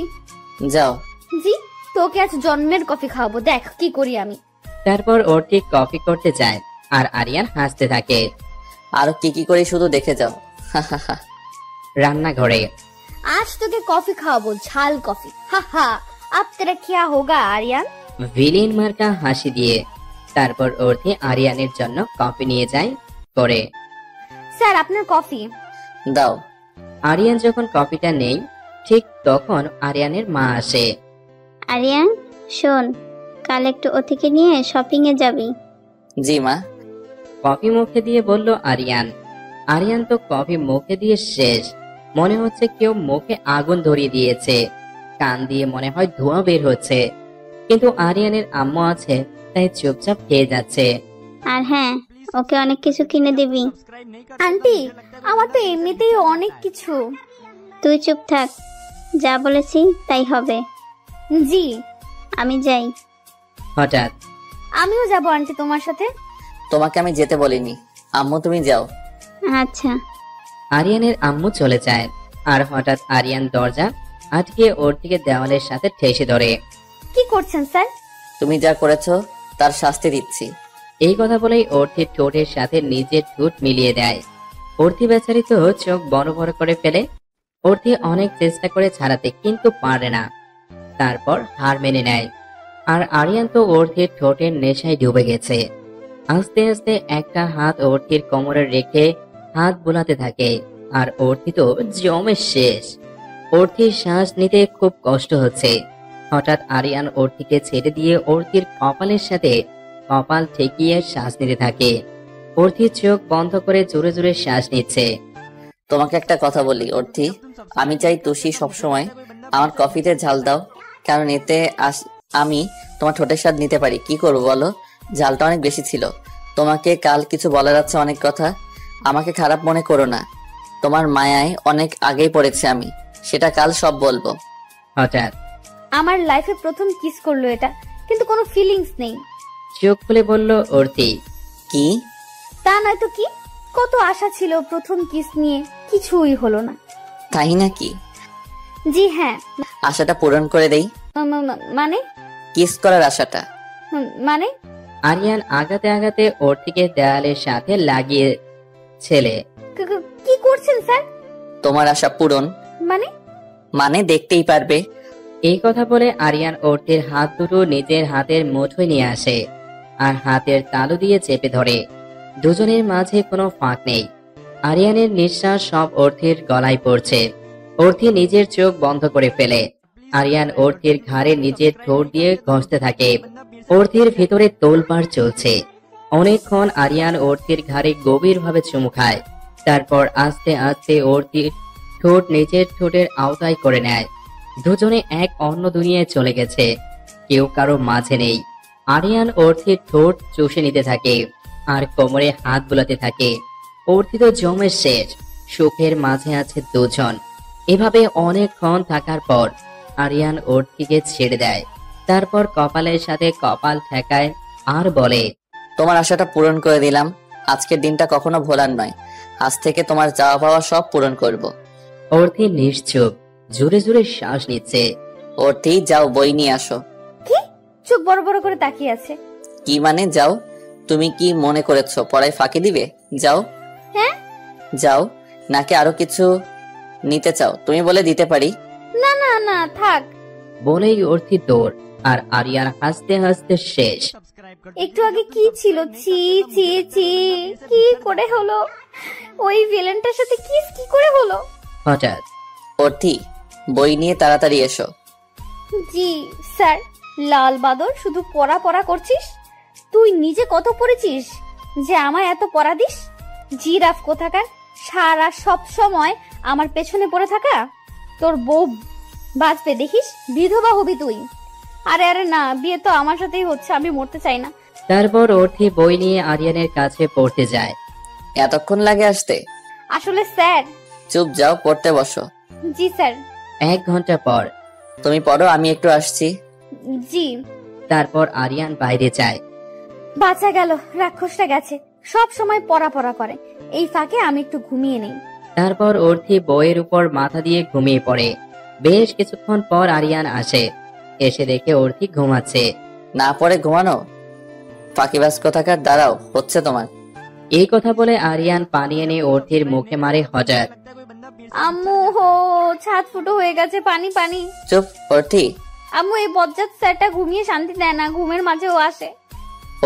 যাও।
জি, তোকে আজ জন্মের কফি খাওয়াবো, দেখ কি করি আমি।
তারপর অর্থি কফি করতে যায় আর আরিয়ান হাসতে থাকে।
আরো কি কি করি শুধু দেখে যাও।
রান্নাঘরে
আজ তোকে কফি খাওয়াবো, ঝাল কফি। হা হা, আব তেরা কিয়া হোগা আরিয়ান।
ভিলেন মার্কা হাসি দিয়ে তারপর অর্থি আরিয়ানের জন্য কফি নিয়ে যায় করে।
স্যার আপনার কফি।
দাও।
আরিয়ান যখন কফিটা নেই, ঠিক তখন আরিয়ানের মা আসে।
আরিয়ান শোন, কাল একটু অতিকে নিয়ে শপিং এ যাবি।
জি মা।
কফি মুখে দিয়ে বলল আরিয়ান। আরিয়ান তো কফি মুখে দিয়ে শেষ। মনে হচ্ছে কেউ মুখে আগুন ধরিয়ে দিয়েছে। কান দিয়ে মনে হয় ধোঁয়া বের হচ্ছে, কিন্তু আরিয়ানের আম্মু আছে তাই চুপচাপ খেয়ে যাচ্ছে।
আর হ্যাঁ, ওকে অনেক কিছু কিনে দিবি।
আন্টি, আমার তো এমনিতেই অনেক কিছু।
তুই চুপ থাক, যা বলেছি তাই হবে।
জি।
আমি যাই।
হঠাৎ
আমিও যাব আন্টি তোমার সাথে।
তোমাকে আমি যেতে বলিনি আম্মু, তুমি যাও।
আচ্ছা।
আরিয়ানের আম্মু চলে যায় আর হঠাৎ আরিয়ান দরজা আটকে ওর দিকে দেওয়ালের সাথে ঠেসে ধরে।
কি করছেন স্যার?
তুমি যা করেছো তার শাস্তি দিচ্ছি।
এই কথা বলেই অর্থির ঠোঁটের সাথে নিজের ঠোঁট মিলিয়ে দেয়। অর্থি বেচারি তো চোখ বড় বড় করে ফেলে। অর্থি অনেক চেষ্টা করে ছাড়াতে কিন্তু পারে না, তারপর হার মেনে নেয়। আর আরিয়ান তো অর্থির ঠোঁটের নেশায় ডুবে গেছে। আস্তে আস্তে একটা হাত অর্থির কোমরে রেখে হাত বোলাতে থাকে আর অর্থি তো জমে শেষ। অর্থির শ্বাস নিতে খুব কষ্ট হচ্ছে। হঠাৎ আরিয়ান অর্থিকে ছেড়ে দিয়ে অর্থির কপালের সাথে কপাল ঠেকিয়ে শ্বাস নিতে থাকে। অর্থি চোখ বন্ধ করে জোরে জোরে শ্বাস নিচ্ছে।
তোমাকে একটা কথা বলি অর্থি, আমি চাই তুষি সবসময় আমার কফিতে ঝাল দাও, কারণ এতে আমি তোমার ঠোঁটের স্বাদ নিতে পারি। কি করবো বলো? ঝালটা অনেক বেশি ছিল। তোমাকে কাল কিছু বলার আছে, অনেক কথা। আমাকে খারাপ মনে করো না, তোমার মায়ায় অনেক আগেই পড়েছে আমি, সেটা কাল সব বলবো।
হঠাৎ
আমার লাইফে প্রথম কিস করলো এটা, কিন্তু কোনো ফিলিংস নেই।
চোখ খুলে বলল অর্থি।
কি?
তা নয় তো কি, কত আশা ছিল প্রথম কিস নিয়ে, কিছুই হলো না।
তাই নাকি?
জি হ্যাঁ।
আশাটা পূরণ করে দেই।
মানে?
কিস করার আশাটা।
মানে?
আরিয়ান আগাতে আগাতে অর্থিকে দেয়ালের সাথে লাগিয়ে ছেলে।
কি করছেন স্যার?
তোমার আশা পূরণ মানে দেখতেই পারবে।
এই কথা বলে আরিয়ান অর্থির হাত দুটো নিজের হাতের মুঠোয় নিয়ে আসে আর হাতের তালু দিয়ে চেপে ধরে। দুজনের মাঝে কোনো ফাঁক নেই। আরিয়ানের নিঃশ্বাস সব অর্থির গলায় পড়ছে। অর্থি নিজের চোখ বন্ধ করে ফেলে। আরিয়ান অর্থির ঘাড়ে নিজের ঠোঁট দিয়ে ঘষতে থাকে। অর্থির ভিতরে তোলপাড় চলছে। অনেকক্ষণ আরিয়ান অর্থির ঘাড়ে গভীরভাবে চুমু খায়। তারপর আস্তে আস্তে অর্থির ঠোঁট নিজের ঠোঁটের আওতায় করে নেয়। দুজনে এক অন্য দুনিয়ায় চলে গেছে, কেউ কারো মাঝে নেই। আরিয়ান অর্থির ঠোঁট চষে নিতে থাকে আর কোমরে হাত বুলাতে থাকে। অর্থি তো জমে শেষ, সুখের মাঝে আছে দুজন। এভাবে অনেকক্ষণ থাকার পর আরিয়ান অর্থিকে ছেড়ে দেয়। তারপর কপালের সাথে কপাল ঠেকায় আর বলে,
তোমার আশাটা পূরণ করে দিলাম। আজকের দিনটা কখনো ভোলার নয়। আজ থেকে তোমার চাওয়া পাওয়া সব পূরণ করব।
অর্থি নিশ্চুপ, জোরে জোরে শ্বাস নিচ্ছে।
অর্থি যাও বই নিয়ে আসো।
কি? চোখ বড় বড় করে তাকিয়ে আছে।
কি মানে যাও? তুমি কি মনে করেছো পড়ায় ফাঁকি দিবে? যাও।
হ্যাঁ
যাও। নাকি আরো কিছু নিতে চাও? তুমি বলে দিতে পারি।
না না না থাক।
বলেই অর্থি দৌড়, আর আরিয়ান হাসতে হাসতে শেষ।
একটু আগে কি ছিল? চি চি চি, কি করে হলো? ওই ভিলেনটার সাথে কিস কি করে হলো?
হঠাৎ
অর্থি বই নিয়ে তাড়াতাড়ি এসো।
জি স্যার। লাল বাদর, শুধু পড়া পড়া করছিস? তুই নিজে কত পড়েছিস যে আমায় এত পড়া দিস? জিরাফ কোথাকার, সারা সব সময় আমার পেছনে পড়ে থাকা। তোর বউ বাঁচবে দেখিস, বিধবা হবি তুই। আরে আরে না, বিয়ে তো আমার সাথেই হচ্ছে, আমি মরতে চাই না।
তারপর অর্থি বই নিয়ে আরিয়ানের কাছে পড়তে যায়।
এতক্ষণ লাগে আসতে?
আসলে স্যার।
চুপ যাও, পড়তে বসো।
জি স্যার।
1 ঘন্টা পর
তুমি পড়ো, আমি একটু আসছি।
জি।
তারপর আরিয়ান বাইরে যায়।
বাঁচা গেল, রাক্ষসটা গেছে। সব সময় পড়া পড়া করে, এই ফাঁকে আমি একটু ঘুমিয়ে নেই।
তারপর অর্থি বইয়ের উপর মাথা দিয়ে ঘুমিয়ে পড়ে। বেশ কিছুক্ষণ পর আরিয়ান আসে, এসে দেখে অর্থি ঘুমাচ্ছে।
না পড়ে ঘুমানো? ফাঁকিবাজ কোথাকার, দাঁড়াও, হচ্ছে তোমার।
এই কথা বলে আরিয়ান পানি এনে অর্থির মুখে মারে। হঠাৎ
আম্মু হো, ছাদ ফুটো হয়ে গেছে, পানি পানি।
চুপ অর্থি।
আম্মু, এই বজ্জাত স্যারটা ঘুমিয়ে শান্তি দেয় না, ঘুমের মাঝেও আসে।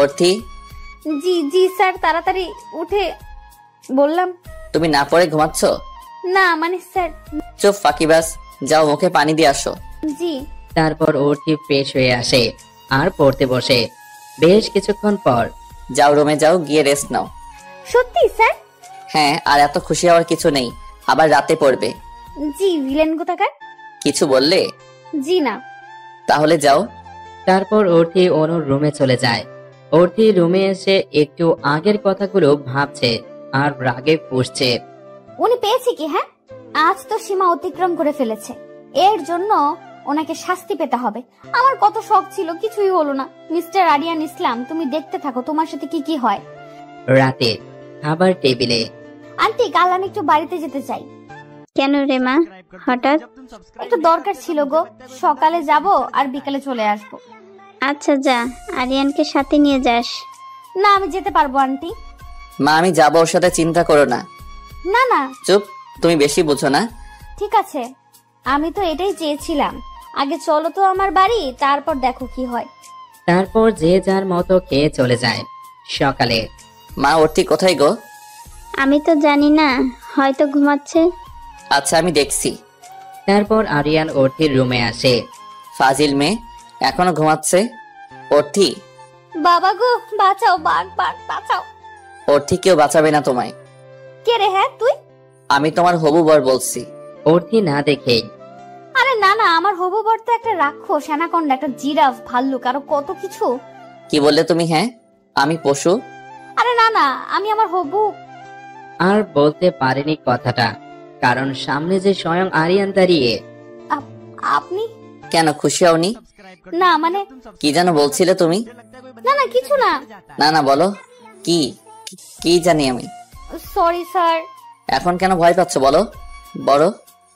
অর্থি।
জি জি স্যার, তাড়াতাড়ি উঠে বললাম।
তুমি না পড়ে ঘুমাচ্ছ?
না মানে স্যার।
চুপ ফাঁকিবাজ, যাও মুখে পানি দিয়ে আসো।
জি।
তারপর অর্থি ফ্রেশ হয়ে আসে আর পড়তে বসে। বেশ কিছুক্ষণ পর
যাও রুমে যাও, গিয়ে রেস্ট নাও।
সত্যি স্যার?
হ্যাঁ, আর এত খুশি হওয়ার কিছু নেই, আবার রাতে পড়বে।
জি। ভিলেন কোথাকার?
কিছু বললে?
জি না।
তাহলে যাও।
তারপর অর্থি অনুর রুমে চলে যায়। অর্থি রুমে এসে একটু আগের কথাগুলো ভাবছে আর রাগে ফুঁসছে।
উনি পেয়েছে কি? হ্যাঁ, আজ তো সীমা অতিক্রম করে ফেলেছে, এর জন্য ওনাকে শাস্তি পেতে হবে। আমার কত শখ ছিল, কিছুই হলো না। মিস্টার আরিয়ান ইসলাম, তুমি দেখতে থাকো তোমার সাথে কি কি হয়।
রাতে খাবার টেবিলে।
আন্টি, কাল আমি একটু বাড়িতে যেতে চাই।
কেন রে মা, হঠাৎ?
একটু দরকার ছিল গো, সকালে যাব আর বিকালে চলে আসবো।
আচ্ছা যা, আরিয়ানকে সাথে নিয়ে যাস।
না, আমি যেতে পারবো আন্টি।
মা আমি যাবো, ওর সাথে চিন্তা করো না।
না না।
চুপ, তুমি বেশি বুঝো না।
ঠিক আছে, আমি তো এটাই চেয়েছিলাম। আগে চলো তো আমার বাড়ি, তারপর দেখো কি হয়।
তারপর যে যার মতো খেয়ে চলে যায়। সকালে
মা অর্থি কোথায় গো?
আমি তো জানি না, হয়তো ঘুমাচ্ছে।
আচ্ছা আমি দেখছি।
তারপর আরিয়ান অর্থির রুমে আসে।
ফাজিল মেয়ে, এখনো ঘুমাচ্ছে। অর্থি।
বাবা গো, বাঁচাও, বাঘ বাঘ বাঁচাও।
অর্থি কেউ বাঁচাবে না তোমায়।
কে রে? হ্যাঁ তুই?
আমি তোমার হবু বর বলছি।
অর্থি না দেখে।
আরে না না, আমার হবু বর তো একটা রাক্ষস, অ্যানাকোন্ডা, একটা জিরাফ, ভাল্লুক, আরো কত কিছু।
কি বললে তুমি? হ্যাঁ আমি পশু?
আরে না না, আমি আমার হবু।
আর বলতে পারেনি কথাটা, কারণ সামনে যে স্বয়ং আরিয়ান দাঁড়িয়ে।
আপনি?
কেন খুশি হওনি?
না মানে।
কি যেন বলছিলে তুমি?
না না, কিছু না।
না না বলো, কি কি জানি আমি।
Sorry sir.
এখন কেন ভয় পাচ্ছ বলো? বড়।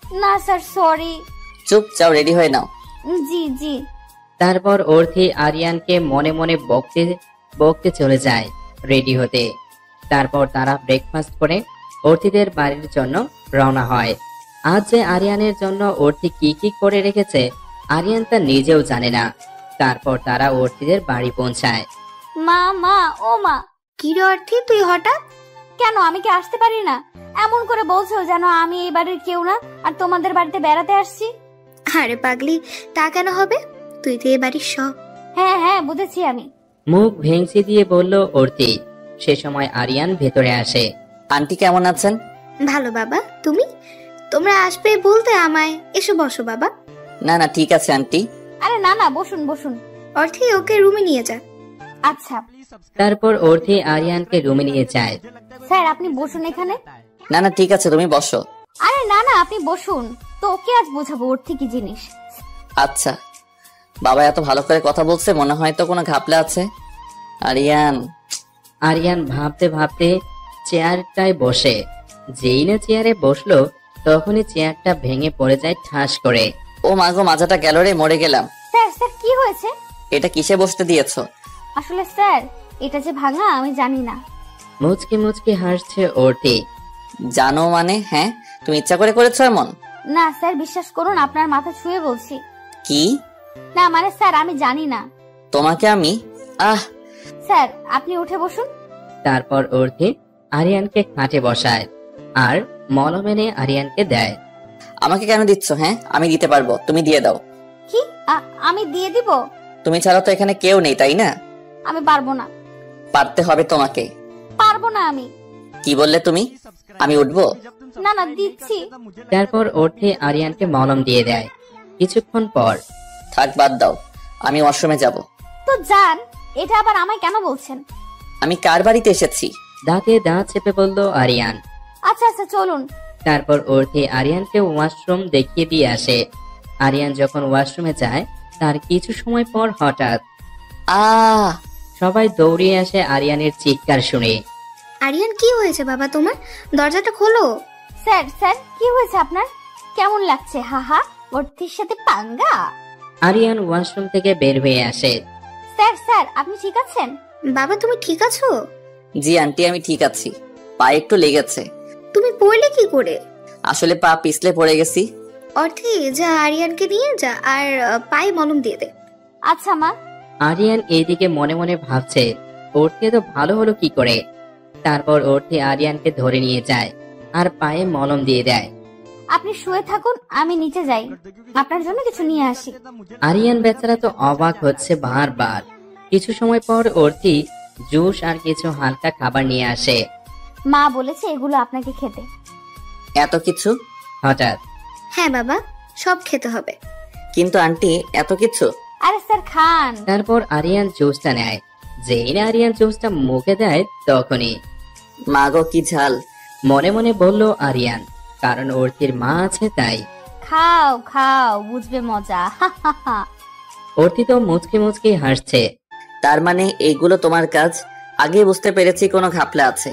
না স্যার, সরি।
চুপ, যাও রেডি হয়ে নাও।
জি জি।
তারপর অর্থি আরিয়ানকে মনে মনে বকতে বকতে চলে যায় রেডি হতে। তারপর তারা ব্রেকফাস্ট করে অর্থিদের বাড়ির জন্য রওনা হয়। আজ যে আরিয়ানের জন্য অর্থি কি কি করে রেখেছে আরিয়ান তা নিজেও জানে না। তারপর তারা অর্থিদের বাড়ি পৌঁছায়।
মা মা, ও মা।
কি রে অর্থি, তুই হঠাৎ?
কেন, আমি কি আসতে পারি না? এমন করে বলছো যেন আমি এই বাড়ির কেউ না, আর তোমাদের বাড়িতে বেড়াতে আসছি।
আরে পাগলি, তা কেন হবে? তুই তো এ বাড়ির সব।
হ্যাঁ হ্যাঁ, বুঝেছি আমি।
মুখ ভেঙচি দিয়ে বলল অর্থি। সে সময় আরিয়ান ভেতরে আসে।
আন্টি কেমন আছেন?
ভালো বাবা, তুমি? তোমরা আসবে বলতে আমায়। এসো বসো বাবা।
না না ঠিক আছে আন্টি।
আরে না না, বসুন বসুন।
অর্থি, ওকে রুমে নিয়ে যা।
আচ্ছা।
তারপর অর্থি আরিয়ানকে রুমে নিয়ে যায়।
স্যার আপনি বসুন এখানে।
না না ঠিক আছে, তুমি বসো।
আরে না না, আপনি বসুন তো, ওকে আজ বোঝাবো অর্থি কি জিনিস।
আচ্ছা, বাবা এত ভালো করে কথা বলছে, মনে হয় তো কোনো ঘাপলা আছে। আরিয়ান
ভাবতে ভাবতে চেয়ারটায় বসে। যেই না চেয়ারে বসলো তখনই চেয়ারটা ভেঙে পড়ে যায় ঠাস করে।
ও মাগো, মাজাটা গেল রে, মরে গেলাম।
স্যার স্যার কি হয়েছে?
এটা কিসে বসতে দিয়েছো?
আসলে স্যার এটা যে ভাঙা আমি জানি না।
মুচকি মুচকি হাসছে অর্থি।
জানো মানে? হ্যাঁ, তুমি ইচ্ছা করে করেছো এমন?
না স্যার, বিশ্বাস করুন, আপনার মাথা ছুঁয়ে বলছি।
কি?
না মানে স্যার আমি জানি না।
তোমাকে আমি
স্যার আপনি উঠে বসুন।
তারপর অর্থি আরিয়ানকে খাটে বসায় আর মলম এনে আরিয়ানকে দেয়।
আমাকে কেন দিচ্ছ? হ্যাঁ, আমি দিতে পারবো, তুমি দিয়ে দাও।
কি? আমি দিয়ে দিব?
তুমি ছাড়া তো এখানে কেউ নেই, তাই না?
আমি পারবো না।
পারতে হবে তোমাকে।
পারবো না আমি।
কি বললে তুমি? আমি উঠবো?
না না, দিচ্ছি।
তারপর অর্থি আরিয়ানকে মলম দিয়ে দেয়। কিছুক্ষণ পর,
থাক, বাদ দাও, আমি ওয়াশরুমে যাব।
তো যান, এটা আবার আমায় কেন বলছেন?
আমি কার বাড়িতে এসেছি?
দাঁতে দাঁত চেপে বলল আরিয়ান।
আচ্ছা আচ্ছা চলুন।
তারপর অর্থি আরিয়ানকে ওয়াশরুম দেখিয়ে দিয়ে আসে। আরিয়ান যখন ওয়াশরুমে যায় তার কিছু সময় পর হঠাৎ সবাই দৌড়িয়ে আসে আরিয়ানের চিৎকার শুনে।
আরিয়ান কি হয়েছে বাবা তোমার? দরজাটা খোলো।
স্যার স্যার কি হয়েছে আপনার? কেমন লাগছে? হাহা, অর্থির সাথে পাঙ্গা।
আরিয়ান ওয়াশরুম থেকে বের হয়ে আসে।
স্যার স্যার আপনি ঠিক আছেন?
বাবা তুমি ঠিক আছো?
জি আন্টি, আমি ঠিক আছি। পায়ে একটু লেগেছে।
তুমি পড়লে কি করে?
আসলে পা পিছলে পড়ে গেছি।
অর্থি যা, আরিয়ানকে নিয়ে যা আর পায়ে মলম দিয়ে দে।
আচ্ছা মা।
আরিয়ান এইদিকে মনে মনে ভাবছে অর্থি তো ভালো হলো কি করে। তারপর অর্থি আরিয়ানকে ধরে নিয়ে যায় আর পায়ে মলম দিয়ে দেয়।
আপনি শুয়ে থাকুন, আমি নিচে যাই, আপনার জন্য কিছু নিয়ে আসি।
আরিয়ান বেচারা তো অবাক হচ্ছে বারবার। কিছু সময় পর অর্থি জুস আর কিছু হালকা খাবার নিয়ে আসে।
মা বলেছে এগুলো আপনাকে খেতে।
এত কিছু?
হঠাৎ।
হ্যাঁ বাবা, সব খেতে হবে।
কিন্তু আন্টি, এত কিছু?
আরে স্যার খান।
তারপর আরিয়ান জুসটা নেয়। যেই না আরিয়ান জুসটা মুখে দেয় তখনই
মাগো কি ঝাল,
মনে মনে বলল আরিয়ান, কারণ অর্থির মা আছে তাই।
খাও খাও, বুঝবে মজা।
অর্থি তো মুচকি মুচকি হাসছে।
তার মানে এইগুলো তোমার কাজ? আগে বুঝতে পেরেছি কোনো ঘাপলা আছে।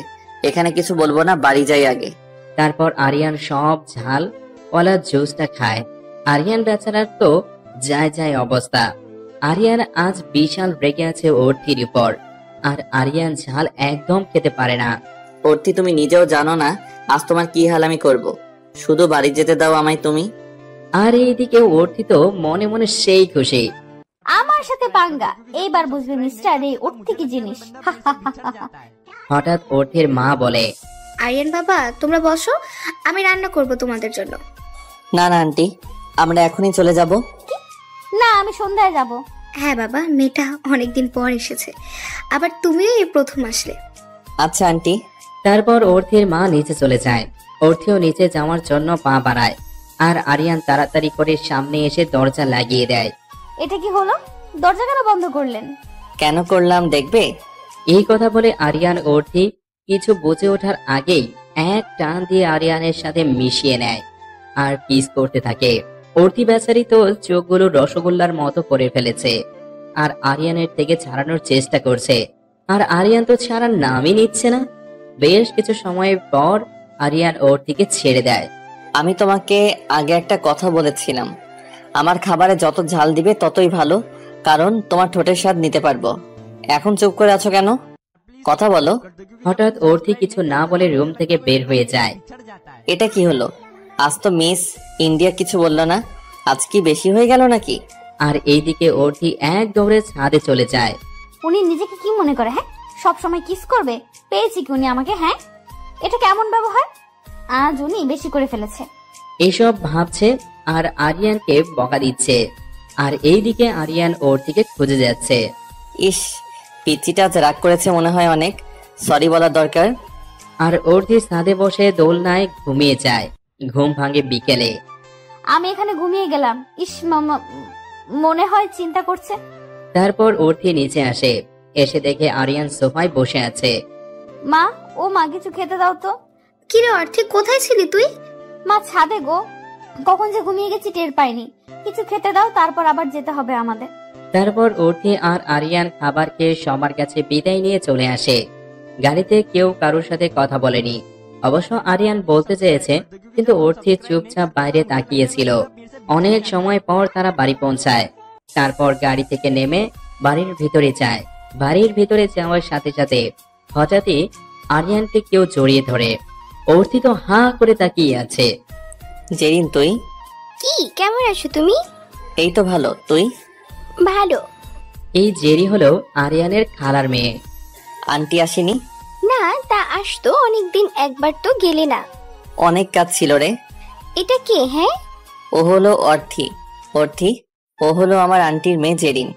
এখানে কিছু বলবো না, বাড়ি যাই আগে।
তারপর আরিয়ান সব ঝাল ওয়ালা জুসটা খায়। আরিয়ান বেচারার তো যায় যায় অবস্থা। আরিয়ান আজ বিশাল রেগে আছে অর্থির উপর, আর আরিয়ান ঝাল একদম খেতে পারে না।
অর্থি, তুমি নিজেও জানো না আজ তোমার কি হাল আমি করব। শুধু বাড়ি যেতে দাও আমায় তুমি।
আর এইদিকে অর্থি তো মনে মনে সেই খুশি।
আমার সাথে পাঙ্গা, এইবার বুঝবে মিস্টার এই অর্থি কি জিনিস।
হঠাৎ অর্থির মা বলে,
আরিয়ান বাবা তোমরা বসো, আমি রান্না করব তোমাদের জন্য।
না না আন্টি, আমরা এখনই চলে যাব।
না, আমি সন্ধ্যায় যাব।
হ্যাঁ বাবা, মেয়েটা অনেকদিন পর এসেছে, আবার তুমিও এই প্রথম আসলে।
আচ্ছা আন্টি।
তারপর অর্থির মা নিচে চলে যায়। অর্থিও নিচে যাওয়ার জন্য পা বাড়ায়, আর আরিয়ান তাড়াতাড়ি করে সামনে এসে দরজা লাগিয়ে দেয়।
এটা কি হলো? দরজা কেন বন্ধ করলেন?
কেন করলাম দেখবে?
এই কথা বলে আরিয়ান অর্থি কিছু বুঝে ওঠার আগেই এক টান দিয়ে আরিয়ানের সাথে মিশিয়ে নেয় আর কিস করতে থাকে। অর্থি বেচারি তো চোখগুলো রসগোল্লার মতো করে ফেলেছে, আর আরিয়ানের থেকে ছাড়ানোর চেষ্টা করছে, আর আরিয়ান তো ছাড়ার নামই নিচ্ছে না। বেশ কিছু সময় পর আরিয়ান অর্থিকে ছেড়ে দেয়।
আমি তোমাকে আগে একটা কথা বলেছিলাম, আমার খাবারে যত ঝাল দিবে ততই ভালো, কারণ তোমার ঠোঁটের স্বাদ নিতে পারবো। এখন চুপ করে আছো কেন? কথা বলো।
হঠাৎ অর্থি কিছু না বলে রুম থেকে বের হয়ে যায়।
এটা কি হলো? আজ তো মিস ইন্ডিয়া কিছু বললো না, আজ কি বেশি হয়ে গেল নাকি?
আর এইদিকে অর্থি এক দৌড়ে ছাদে চলে যায়।
উনি নিজেকে কি মনে করে? হ্যাঁ, সব সময় কিস করবে? পেয়েছি কি উনি আমাকে? হ্যাঁ, এটা কেমন ব্যবহার? আজ উনি বেশি করে ফেলেছে।
এসব ভাবছে আর আরিয়ানকে বকা দিচ্ছে। আর এইদিকে আরিয়ান অর্থিকে খুঁজে যাচ্ছে।
ইস, পিচ্চিটা আজ রাগ করেছে মনে হয় অনেক, সরি বলার দরকার।
আর অর্থি ছাদে বসে দোলনায় ঘুমিয়ে যায়। ঘুম ভাঙে বিকেলে।
আমি এখানে ঘুমিয়ে গেলাম। ইস, মনে হয় চিন্তা করছে।
তারপর অর্থি নিচে আসে, এসে দেখে আরিয়ান সোফায় বসে আছে।
মা, ও মা কিছু খেতে দাও তো।
কি রে অর্থি, কোথায় ছিলি তুই?
মা ছাদে গো, কখন যে ঘুমিয়ে গেছি টের পাইনি। কিছু খেতে দাও, তারপর আবার যেতে হবে আমাদের।
তারপর অর্থি আর আরিয়ান খাবার খেয়ে সবার কাছে বিদায় নিয়ে চলে আসে। গাড়িতে কেউ কারোর সাথে কথা বলেনি, অবশ্য আরিয়ান বলতে চেয়েছে, কিন্তু অর্থি চুপচাপ বাইরে তাকিয়েছিল। অনেক সময় পর তারা বাড়ি পৌঁছায়। তারপর গাড়ি থেকে নেমে বাড়ির ভিতরে যায়। বাড়ির ভিতরে যাওয়ার সাথে সাথে হঠাৎই আরিয়ানকে কেউ জড়িয়ে ধরে। অর্থি তো হাঁ করে তাকিয়ে আছে।
জেরিন, তুই?
কি, কেমন আছো তুমি?
এই তো ভালো, তুই?
ভালো।
এই জেরি হলো আরিয়ানের খালার মেয়ে।
আন্টি আসেনি?
না, তা আসতো অনেকদিন, একবার তো গেলে না।
অনেক কাজ ছিল রে।
এটা কে? হ্যাঁ,
ও হলো অর্থি। অর্থি, ও হলো আমার আন্টির মেয়ে জেরিন।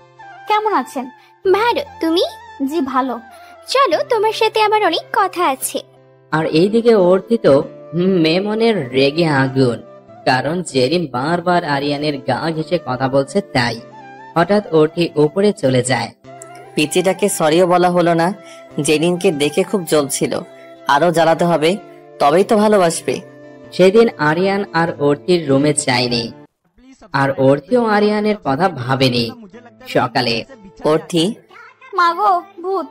কেমন আছেন?
ভালো। তুমি?
জি ভালো।
চলো, তোমার সাথে আমার অনেক কথা আছে।
আর এইদিকে অর্থি তো মেমনের রেগে আগুন, কারণ জেরিন বারবার আরিয়ানের গা ঘেঁষে কথা বলছে তাই। হঠাৎ অর্থি উপরে চলে যায়।
পিচিটাকে সরিও বলা হলো না। জেরিনকে দেখে খুব জ্বলছিল, আরো জ্বালাতে হবে, তবেই তো ভালোবাসবে।
সেদিন আরিয়ান আর অর্থির রুমে যায়নি, আর অর্থিও আরিয়ানের কথা ভাবেনি। সকালে
অর্থি,
মাগো ভূত।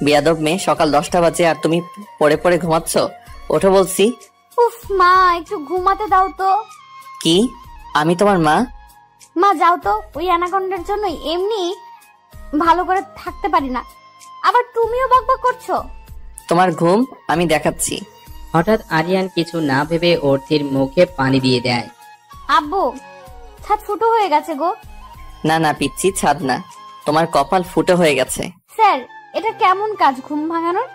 বিয়াদব মেয়ে, সকাল 10টা বাজে আর তুমি পড়ে পড়ে ঘুমাচ্ছ। ওঠো বলছি।
উফ মা, একটু ঘুমাতে দাও তো।
কি, আমি তোমার মা?
মা যাও তো, ওই অ্যানাকন্ডার জন্য এমনি ভালো করে থাকতে পারি না, আবার তুমিও বকবক করছো।
তোমার ঘুম আমি দেখাচ্ছি।
হঠাৎ আরিয়ান কিছু না ভেবে অর্থির মুখে পানি দিয়ে দেয়।
আব্বু, ছাদ ফুটো হয়ে গেছে গো।
না না পিচ্ছি, ছাদ না, তোমার কপাল ফুটো হয়ে গেছে।
স্যার, এটা কেমন কাজ ঘুম ভাঙানোর?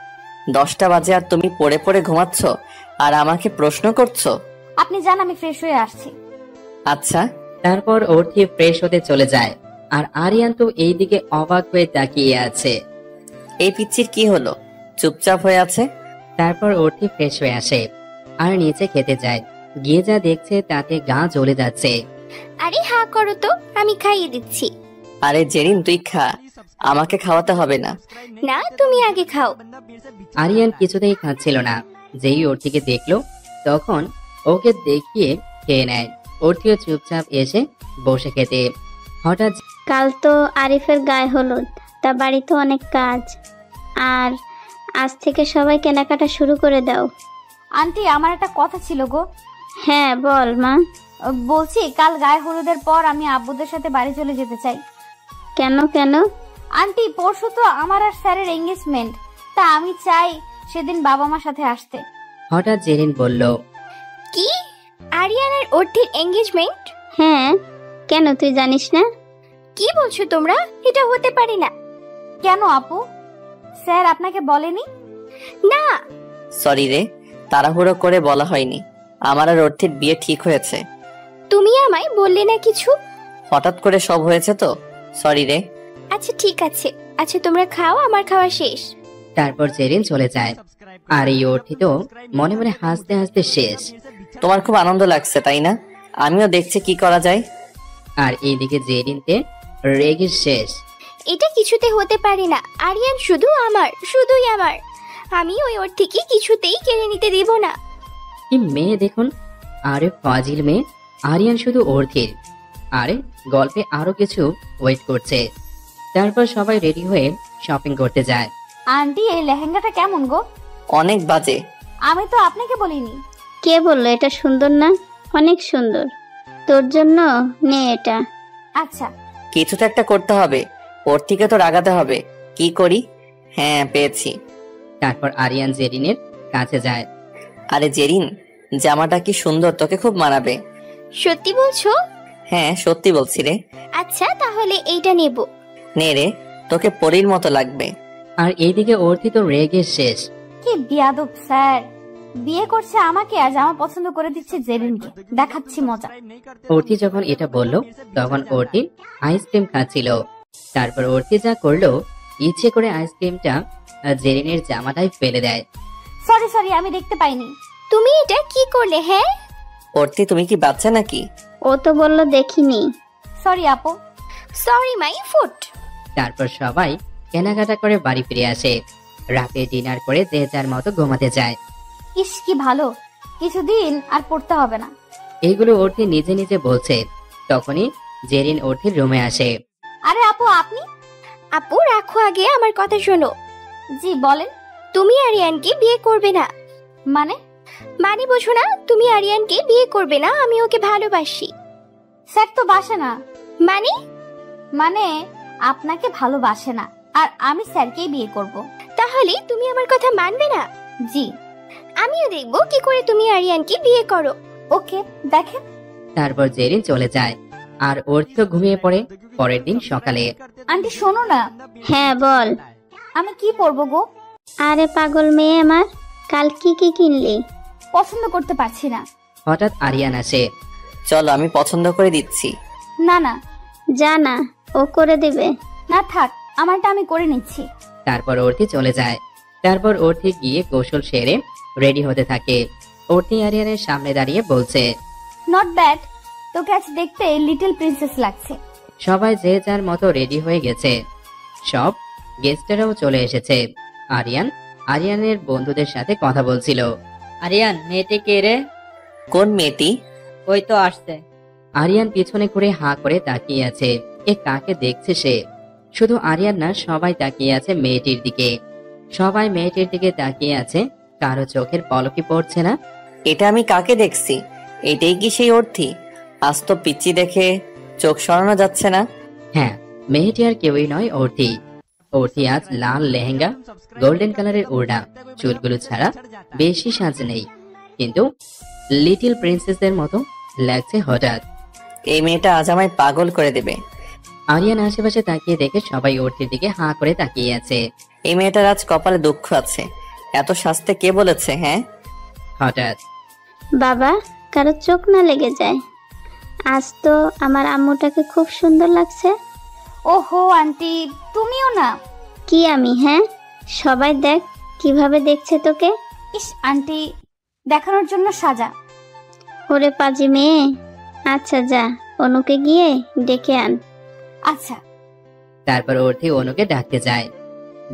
10টা বাজে আর তুমি পড়ে পড়ে ঘুমাচ্ছ আর আমাকে প্রশ্ন করছো?
আপনি যান, আমি ফ্রেশ হয়ে আসছি।
আচ্ছা।
তারপর অর্থি ফ্রেশ হতে চলে যায়, আর আরিয়ান তো এইদিকে অবাক হয়ে তাকিয়ে আছে।
এই পিচ্ছির কি হলো, চুপচাপ হয়ে আছে?
তারপর অর্থি ফ্রেশ হয়ে আসে আর নিচে খেতে যায়। গিয়ে যা দেখছে তাতে গা জ্বলে যাচ্ছে।
আরে হা করো তো, আমি খাইয়ে দিচ্ছি।
আরে জেরিন, তুই খা, আমাকে খাওয়াতে হবে না।
না, তুমি আগে খাও।
আরিয়ান কিছুতেই খাচ্ছিল না। যেই অর্থিকে দেখলো তখন ওকে দেখিয়ে খেয়ে নেয়। অর্থিও চুপচাপ এসে বসে খেতে। হঠাৎ
কাল তো আরিফের গায়ে হলুদ, তা বাড়িতে অনেক কাজ, আর আজ থেকে সবাই কেনাকাটা শুরু করে দাও।
আন্টি, আমার একটা কথা ছিল গো।
হ্যাঁ বল মা।
বলছি, কাল গায়ে হলুদের পর আমি আব্বুদের সাথে বাড়ি চলে যেতে চাই।
কেন কেন?
আন্টি, পরশু তো আমার আর স্যারের এঙ্গেজমেন্ট, তা আমি চাই সেদিন বাবা মার সাথে আসতে।
হঠাৎ জেরিন বলল,
কি, আরিয়ান আর অর্থির এঙ্গেজমেন্ট?
হ্যাঁ, কেন তুই জানিস না?
কি বলছো তোমরা? এটা হতে পারে না।
কেন আপু, স্যার আপনাকে বলেনি?
না।
সরি রে, তাড়াহুড়ো করে বলা হয়নি। আমার আর অর্থির বিয়ে ঠিক হয়েছে।
তুমি আমায় বললে না কিছু?
হঠাৎ করে সব হয়েছে তো, সরি রে।
আচ্ছা ঠিক আছে, আচ্ছা তোমরা খাও, আমার খাওয়া শেষ।
তারপর জেরিন চলে যায়, আর এই অর্থি তো মনে মনে হাসতে হাসতে শেষ।
তোমার খুব আনন্দ লাগছে তাই না? আমিও দেখছি কি করা যায়।
আর এইদিকে জেরিনতে রেগে শেষ।
এটা কিছুতে হতে পারে না। আরিয়ান শুধু আমার, শুধুই আমার। আমি ওই অর্থিকে কিছুতেই কেড়ে নিতে দেব না।
কি মেয়ে দেখুন, আরে ফাজিল মেয়ে। আরিয়ান শুধু অর্থির। আরে গল্পে আরো কিছু ওয়েট করছে। তারপর সবাই রেডি হয়ে শপিং করতে যায়।
আন্টি, এই লেহেঙ্গাটা কেমন গো?
অনেক বাজে।
আমি তো আপনাকে বলিনি।
কে বললো এটা সুন্দর না? অনেক সুন্দর, তোর জন্য নে এটা।
আচ্ছা,
কিছু তো একটা করতে হবে, অর্থিকে তো রাগাতে হবে। কি করি? হ্যাঁ, পেয়েছি।
তারপর আরিয়ান জেরিনের কাছে যায়।
আরে জেরিন, জামাটা কি সুন্দর, তোকে খুব মানাবে।
সত্যি বলছো?
হ্যাঁ সত্যি বলছি রে।
আচ্ছা তাহলে এইটা নেব।
নে রে, তোকে পরীর মতো লাগবে।
আর এইদিকে অর্থি তো রেগে শেষ।
কি বিয়াদব স্যার, বিয়ে করছে আমাকে আর জামা পছন্দ করে দিচ্ছে জেরিনকে। দেখাচ্ছি মজা।
অর্থি যখন এটা বলল তখন অর্থি আইসক্রিম খাচ্ছিল। তারপর অর্থি যা করলো, ইচ্ছে করে আইসক্রিমটা জেরিনের জামাটায় ফেলে দেয়।
সরি সরি, আমি দেখতে পাইনি।
তুমি এটা কি করলে? হ্যাঁ
অর্থি, তুমি কি বাচ্চা নাকি?
ও তো বললো দেখিনি।
সরি আপু।
Sorry my foot.
তারপর সবাই কেনাকাটা করে বাড়ি ফিরে আসে। রাতে ডিনার করে যে যার মতো ঘুমাতে যায়।
ইস কি ভালো, কিছুদিন আর পড়তে হবে না।
এইগুলো অর্থি নিজে নিজে বলছে। তখনই জেরিন অর্থির রুমে আসে।
আরে আপু, আপনি?
আপু রাখো, আগে আমার কথা শোনো।
জি বলেন।
তুমি আরিয়ানকে বিয়ে করবে না।
মানে?
মানে বোঝো না, তুমি আরিয়ানকে বিয়ে করবে না, আমি ওকে ভালোবাসি।
স্যার তো বাসে না।
মানে?
মানে আপনাকে ভালোবাসে না, আর আমি স্যারকেই বিয়ে করব।
তাহলে তুমি আমার কথা মানবে না?
জি।
আমিও দেখবো কি করে তুমি আরিয়ানকে বিয়ে করো।
ওকে, দেখেন।
তারপর জেরিন চলে যায় আর অর্থ ঘুমিয়ে পড়ে। পরের দিন সকালে।
আন্টি শোনো না।
হ্যাঁ বল।
আমি কি পরবো গো?
আরে পাগল মেয়ে আমার, কাল কি কি কিনলি?
পছন্দ করতে পারছি না।
হঠাৎ আরিয়ান আসে।
চলো আমি পছন্দ করে দিচ্ছি।
না না,
যা না, ও করে দেবে।
না থাক, আমারটা আমি করে নিচ্ছি।
তারপর অর্থি চলে যায়। তারপর অর্থি গিয়ে কৌশল সেরে রেডি হতে থাকে। অর্থি আরিয়ানের সামনে দাঁড়িয়ে বলছে,
নট ব্যাড, তোকে আজ দেখতে লিটল প্রিন্সেস লাগছে।
সবাই যে যার মতো রেডি হয়ে গেছে। সব গেস্টেরাও চলে এসেছে। আরিয়ানের বন্ধুদের সাথে কথা বলছিল।
আরিয়ান, মেয়েটি কে রে?
কোন মেয়েটি?
ওই তো আসছে।
আরিয়ান পিছনে করে হাঁ করে তাকিয়ে আছে। এ কাকে দেখছে সে? শুধু আরিয়ান না, সবাই তাকিয়ে আছে মেয়েটির দিকে। সবাই মেয়েটির দিকে তাকিয়ে আছে, কারো চোখের পলকই পড়ছে না।
এটা আমি কাকে দেখছি? এটাই কি সেই অর্থি? আজ তো পিচ্চি দেখে চোখ সরানো যাচ্ছে না।
হ্যাঁ, মেয়েটি আর কেউই নয়, অর্থি। অর্থি আজ লাল লেহেঙ্গা, গোল্ডেন কালারের ওড়না, চুলগুলো ছাড়া বেশি সাজ নেই, কিন্তু লিটল প্রিন্সেসদের মতো লাগছে হঠাৎ।
এই মেয়েটা আজ আমায় পাগল করে দেবে।
আরিয়ান আশেপাশে তাকিয়ে দেখে সবাই অর্থির দিকে হাঁ করে তাকিয়ে আছে।
এই মেয়েটার আজ কপালে দুঃখ আছে। এত সাজতে কে বলেছে? হ্যাঁ,
হঠাৎ
বাবা, কারো চোখ না লেগে যায়। আজ তো আমার আম্মুটাকে খুব সুন্দর লাগছে।
ওহো আন্টি, তুমিও না?
কি আমি? হ্যাঁ, সবাই দেখ কিভাবে দেখছে তোকে।
ইস আন্টি, দেখানোর জন্য সাজা।
ওরে পাজি মেয়ে। আচ্ছা যা, অনুকে গিয়ে ডেকে আন।
আচ্ছা।
তারপর অর্থি অনুকে ডাকতে যায়।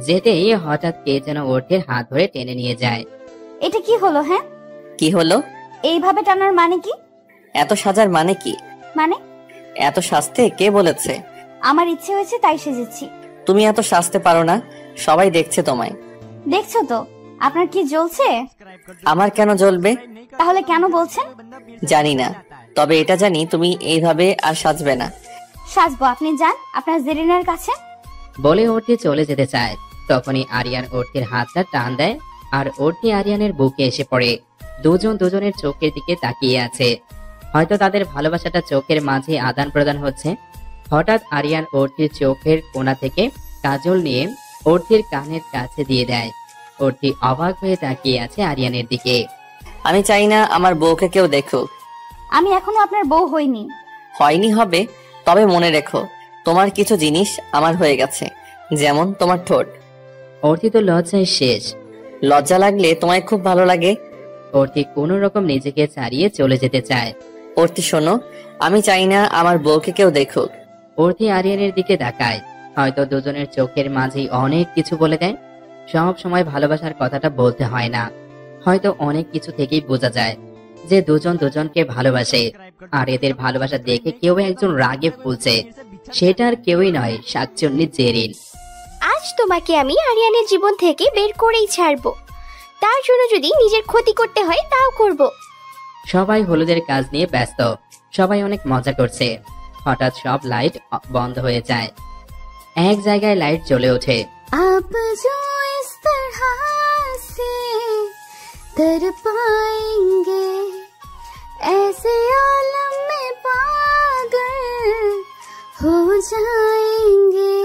যেতেই হঠাৎ কে যেন অর্থির হাত ধরে টেনে নিয়ে যায়।
এটা কি হলো? হ্যাঁ,
কি হলো?
এইভাবে টানার মানে কি?
এত সাজার মানে কি?
মানে
এত সাজতে কে বলেছে?
আমার ইচ্ছে হয়েছে তাই সেজেছি।
তুমি এত সাজতে পারো না, সবাই দেখছে তোমায়।
দেখছো তো, আপনার কি জ্বলছে?
আমার কেন জ্বলবে?
তাহলে কেন বলছেন?
জানি না, তবে এটা জানি তুমি এইভাবে আর সাজবে না।
সাজবো, আপনি যান আপনার জেরিনের কাছে।
বলে অর্থি চলে যেতে চায়। তখনই আরিয়ান অর্থির হাতটা টান দেয় আর অর্থি আরিয়ানের বুকে এসে পড়ে। দুজন দুজনের চোখের দিকে তাকিয়ে আছে। হয়তো তাদের ভালোবাসাটা চোখের মাঝে আদান প্রদান হচ্ছে। হঠাৎ আরিয়ান অর্থির চোখের কোণা থেকে কাজল নিয়ে অর্থির কানের কাছে দিয়ে দেয়। অর্থি অবাক হয়ে তাকিয়ে আছে আরিয়ানের দিকে।
আমি চাই না আমার বউকে কেউ দেখুক।
আমি এখনো আপনার বউ হইনি।
হয়নি, হবে। তবে মনে রেখো, তোমার কিছু জিনিস আমার হয়ে গেছে, যেমন তোমার ঠোঁট।
অর্থি তো লজ্জায় শেষ।
লজ্জা লাগলে তোমায় খুব ভালো লাগে।
অর্থি কোন রকম নিজেকে ছাড়িয়ে চলে যেতে চায়।
অর্থি শোনো, আমি চাই না আমার বউকে কেউ দেখুক।
অর্থি আরিয়ানের দিকে তাকায়। হয়তো দুজনের চোখের মাঝেই অনেক কিছু বলে দেয়। সব সময় ভালোবাসার কথাটা বলতে হয় না। হয়তো অনেক কিছু থেকেই বোঝা যায় যে দুজন দুজনকে ভালোবাসে। আর এদের ভালোবাসা দেখে কেউ একজন রাগে ফুলছে, সেটা আর কেউই নয়, শাকচুন্নি জেরিন।
আজ তোমাকে আমি আরিয়ানের জীবন থেকে বের করেই ছাড়বো। তার জন্য যদি নিজের ক্ষতি করতে হয় তাও করব।
সবাই হলুদের কাজ নিয়ে ব্যস্ত। সবাই অনেক মজা করছে। হঠাৎ সব লাইট বন্ধ হয়ে যায়। এক জায়গায় লাইট জ্বলে ওঠে।
आप जो इस तरह से तड़पाएंगे, ऐसे आलम में पागल हो जाएंगे।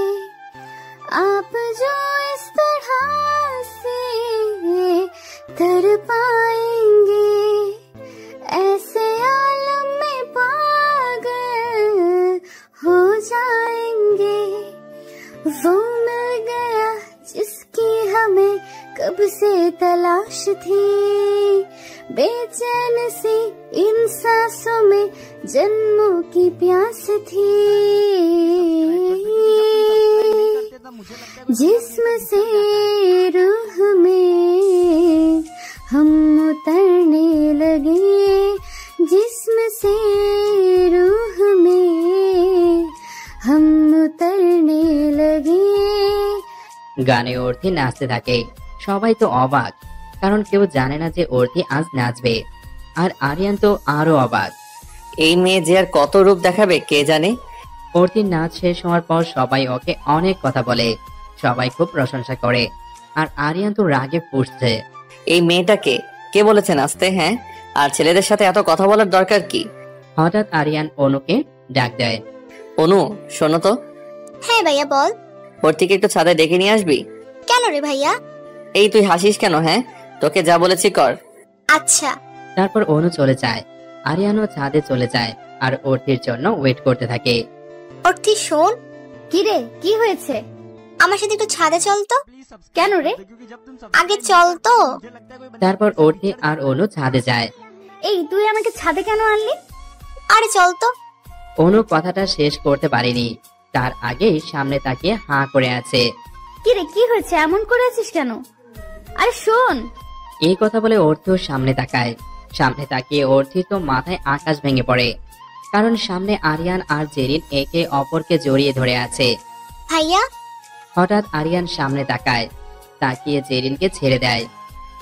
आप जो इस तरह से तड़पाएंगे, ऐसे आलम में पागल हो जाएंगे। वो मिल गया जिसकी हमें कब से तलाश थी, बेचैन सी इन सांसों में जन्मों की प्यास थी। जिस्म से रूह में हम उतरने लगे, जिस्म से रूह में हम उतरने लगे।
গানে অর্থে নাচতে থাকে। সবাই তো অবাক। কারণ কেউ জানে না যে অর্থি আজ নাচবে। আর আরিয়ান তো আরো অবাক।
এই মেয়ে যে আর কত রূপ দেখাবে কে জানে।
অর্থির নাচ শেষ হওয়ার পর সবাই ওকে অনেক কথা বলে, সবাই খুব প্রশংসা করে। আর আরিয়ান তো রাগে ফুঁসছে।
এই মেয়েটাকে কে বলেছে নাচতে? হ্যাঁ, আর ছেলেদের সাথে এত কথা বলার দরকার কি?
হঠাৎ আরিয়ান অনুকে ডাক দেয়।
অনু, শোনো তো।
হ্যাঁ ভাইয়া বল।
অর্থিকে একটু ছাদে ডেকে নিয়ে আসবি?
কেন রে ভাইয়া?
এই তুই হাসিস কেন? হ্যাঁ, তোকে যা বলেছি কর।
আচ্ছা।
তারপর অনু চলে যায়। আরিয়ানও ছাদে চলে যায় আর অর্থির জন্য ওয়েট করতে থাকে।
অর্থি শোন।
কি রে, কি হয়েছে?
আমার সাথে একটু ছাদে চল তো।
কেন রে?
আগে চল তো।
তারপর অর্থি আর অনু ছাদে যায়।
এই তুই আমাকে ছাদে কেন আনলি?
আরে চল তো।
অনু কথাটা শেষ করতে পারেনি, তার আগেই সামনে তাকিয়ে হাঁ করে আছে।
কি রে, কি হয়েছে? এমন করে আছিস কেন? আরে শোন।
এই কথা বলে অর্থিও সামনে তাকায়। সামনে তাকিয়ে অর্থির তো মাথায় আকাশ ভেঙে পড়ে, কারণ সামনে আরিয়ান আর জেরিন একে অপরকে জড়িয়ে ধরে আছে।
ভাইয়া।
হঠাৎ আরিয়ান সামনে তাকায়, তাকিয়ে জেরিনকে ছেড়ে দেয়।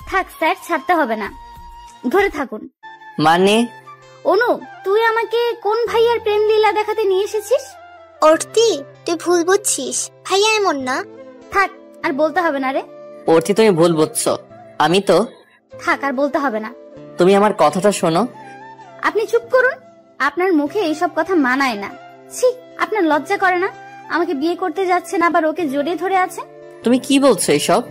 থাক স্যার, ছাড়তে হবে না, ধরে থাকুন।
মানে?
অনু, তুই আমাকে কোন ভাইয়ার প্রেম লীলা দেখাতে নিয়ে এসেছিস?
অর্থি, তুই ভুল বুঝছিস, ভাইয়া এমন না।
থাক, আর বলতে হবে না রে।
অর্থি, তুমি ভুল বুঝছো। আমি তো।
থাক, আর বলতে হবে না।
তুমি আমার কথাটা শোনো।
আপনি চুপ করুন, আপনার মুখে এইসব কথা মানায় না। ছি, আপনার লজ্জা করে না? আমাকে বিয়ে করতে যাচ্ছেন, আবার ওকে জড়িয়ে ধরে আছে।
তুমি কি বলছো এসব?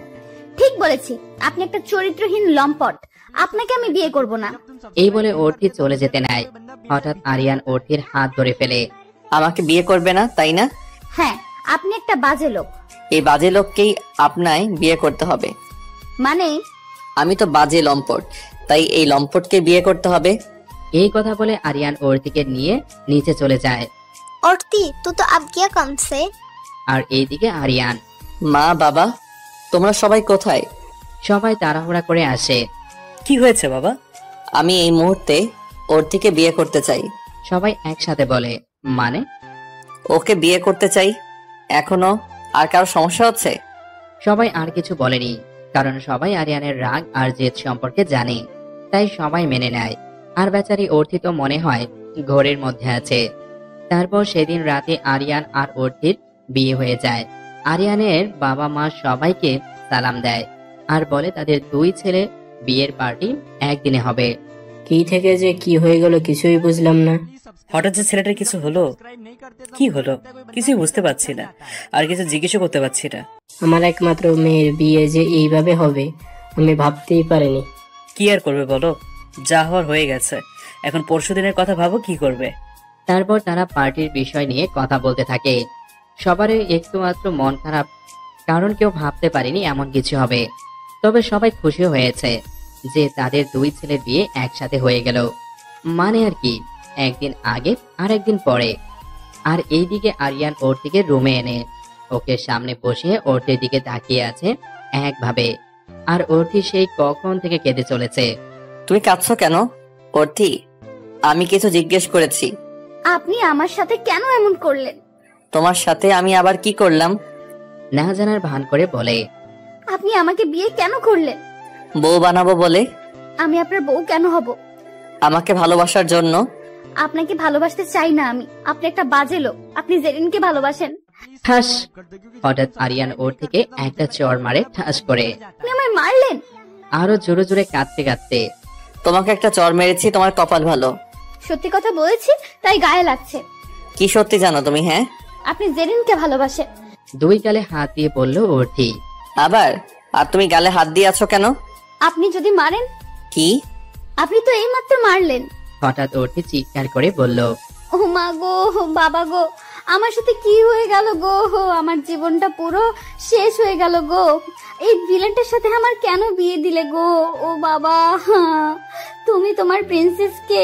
ঠিক বলেছি, আপনি একটা চরিত্রহীন লম্পট। আপনাকে আমি বিয়ে করব না।
এই বলে অর্থি চলে যেতে নেয়। হঠাৎ আরিয়ান অর্থির হাত ধরে ফেলে।
আমাকে বিয়ে করবে না, তাই না?
হ্যাঁ, আপনি একটা বাজে লোক।
এই বাজে লোককেই আপনায় বিয়ে করতে হবে।
মানে?
আমি তো বাজে লম্পট, তাই এই লম্পটকে বিয়ে করতে হবে।
এই কথা বলে আরিয়ান অর্থিকে নিয়ে নিচে চলে যায়।
অর্থি, তু তো আব গিয়া কমসে।
আর এইদিকে আরিয়ান।
মা, বাবা, তোমরা সবাই কোথায়?
সবাই তাড়াহুড়া করে আসে।
কি হয়েছে বাবা?
আমি এই মুহূর্তে অর্থিকে বিয়ে করতে চাই।
সবাই একসাথে বলে। মানে?
ওকে বিয়ে করতে চাই। এখনো আর কারো সমস্যা হচ্ছে?
সবাই আর কিছু বলেনি, কারণ সবাই আরিয়ানের রাগ আর জেদ সম্পর্কে জানে, তাই সবাই মেনে নেয়। আর বেচারি অর্থি তো মনে হয় ঘোরের মধ্যে আছে। তারপর সেদিন রাতে আরিয়ান আর অর্থির বিয়ে হয়ে যায়। আরিয়ানের বাবা মা সবাইকে সালাম দেয় আর বলে তাদের দুই ছেলে বিয়ের পার্টি একদিনে হবে।
কি থেকে যে কি হয়ে গেল কিছুই বুঝলাম না।
হঠাৎ যে ছেলেটার কিছু হলো, কি হলো কিছুই বুঝতে পারছি না, আর কিছু জিজ্ঞেসও করতে পারছি না।
আমার একমাত্র মেয়ের বিয়ে যে এইভাবে হবে আমি ভাবতেই পারিনি।
কি আর করবে বলো, যা হওয়ার হয়ে গেছে। এখন পরশুদিনের কথা ভাবো কি করবে।
তারপর তারা পার্টির বিষয় নিয়ে কথা বলতে থাকে। সবারই একটু মাত্র মন খারাপ, কারণ কেউ ভাবতে পারেনি এমন কিছু হবে। তবে সবাই খুশি হয়েছে যে তাদের দুই ছেলের বিয়ে একসাথে হয়ে গেল। মানে আর কি, একদিন আগে আর একদিন পরে। আর এইদিকে আরিয়ান অর্থিকে রুমে এনে ওকে সামনে বসিয়ে অর্থির দিকে তাকিয়ে আছে একভাবে। আর অর্থি সেই কখন থেকে কেঁদে চলেছে।
তুমি কাঁদছো কেন অর্থি? আমি কিছু জিজ্ঞেস করেছি।
আপনি আমার সাথে কেন এমন করলেন?
তোমার সাথে আমি আবার কি করলাম?
না জানার ভান করে বলে।
আপনি আমাকে বিয়ে কেন করলেন?
বউ বানাবো বলে।
আমি আপনার বউ কেন হব?
আমাকে ভালোবাসার জন্য।
আপনাকে ভালোবাসতে চাই না আমি, আপনি একটা বাজে লোক। আপনি জেরিনকে ভালোবাসেন।
ঠাস! হঠাৎ আরিয়ান ওর থেকে একটা চর মারে ঠাস করে।
আপনি আমায় মারলেন?
আরো জোরে জোরে কাঁদতে কাঁদতে।
তোমাকে একটা চর মেরেছি, তোমার কপাল ভালো।
সত্যি কথা বলেছি তাই গায়ে লাগছে।
কি সত্যি জানো তুমি? হ্যাঁ,
আপনি জেরিনকে ভালোবাসেন।
দুই গালে হাত দিয়ে বলল অর্থি।
আবার? আর তুমি গালে হাত দিয়ে আছো কেন?
আপনি যদি মারেন?
কি?
আপনি তো এইমাত্র মারলেন।
হঠাৎ অর্থি চিৎকার করে বলল,
ও মা গো, বাবা গো, আমার সাথে কি হয়ে গেল গো? আমার জীবনটা পুরো শেষ হয়ে গেল গো। এই ভিলেনটার সাথে আমার কেন বিয়ে দিলে গো? ও বাবা, তুমি তোমার প্রিন্সেসকে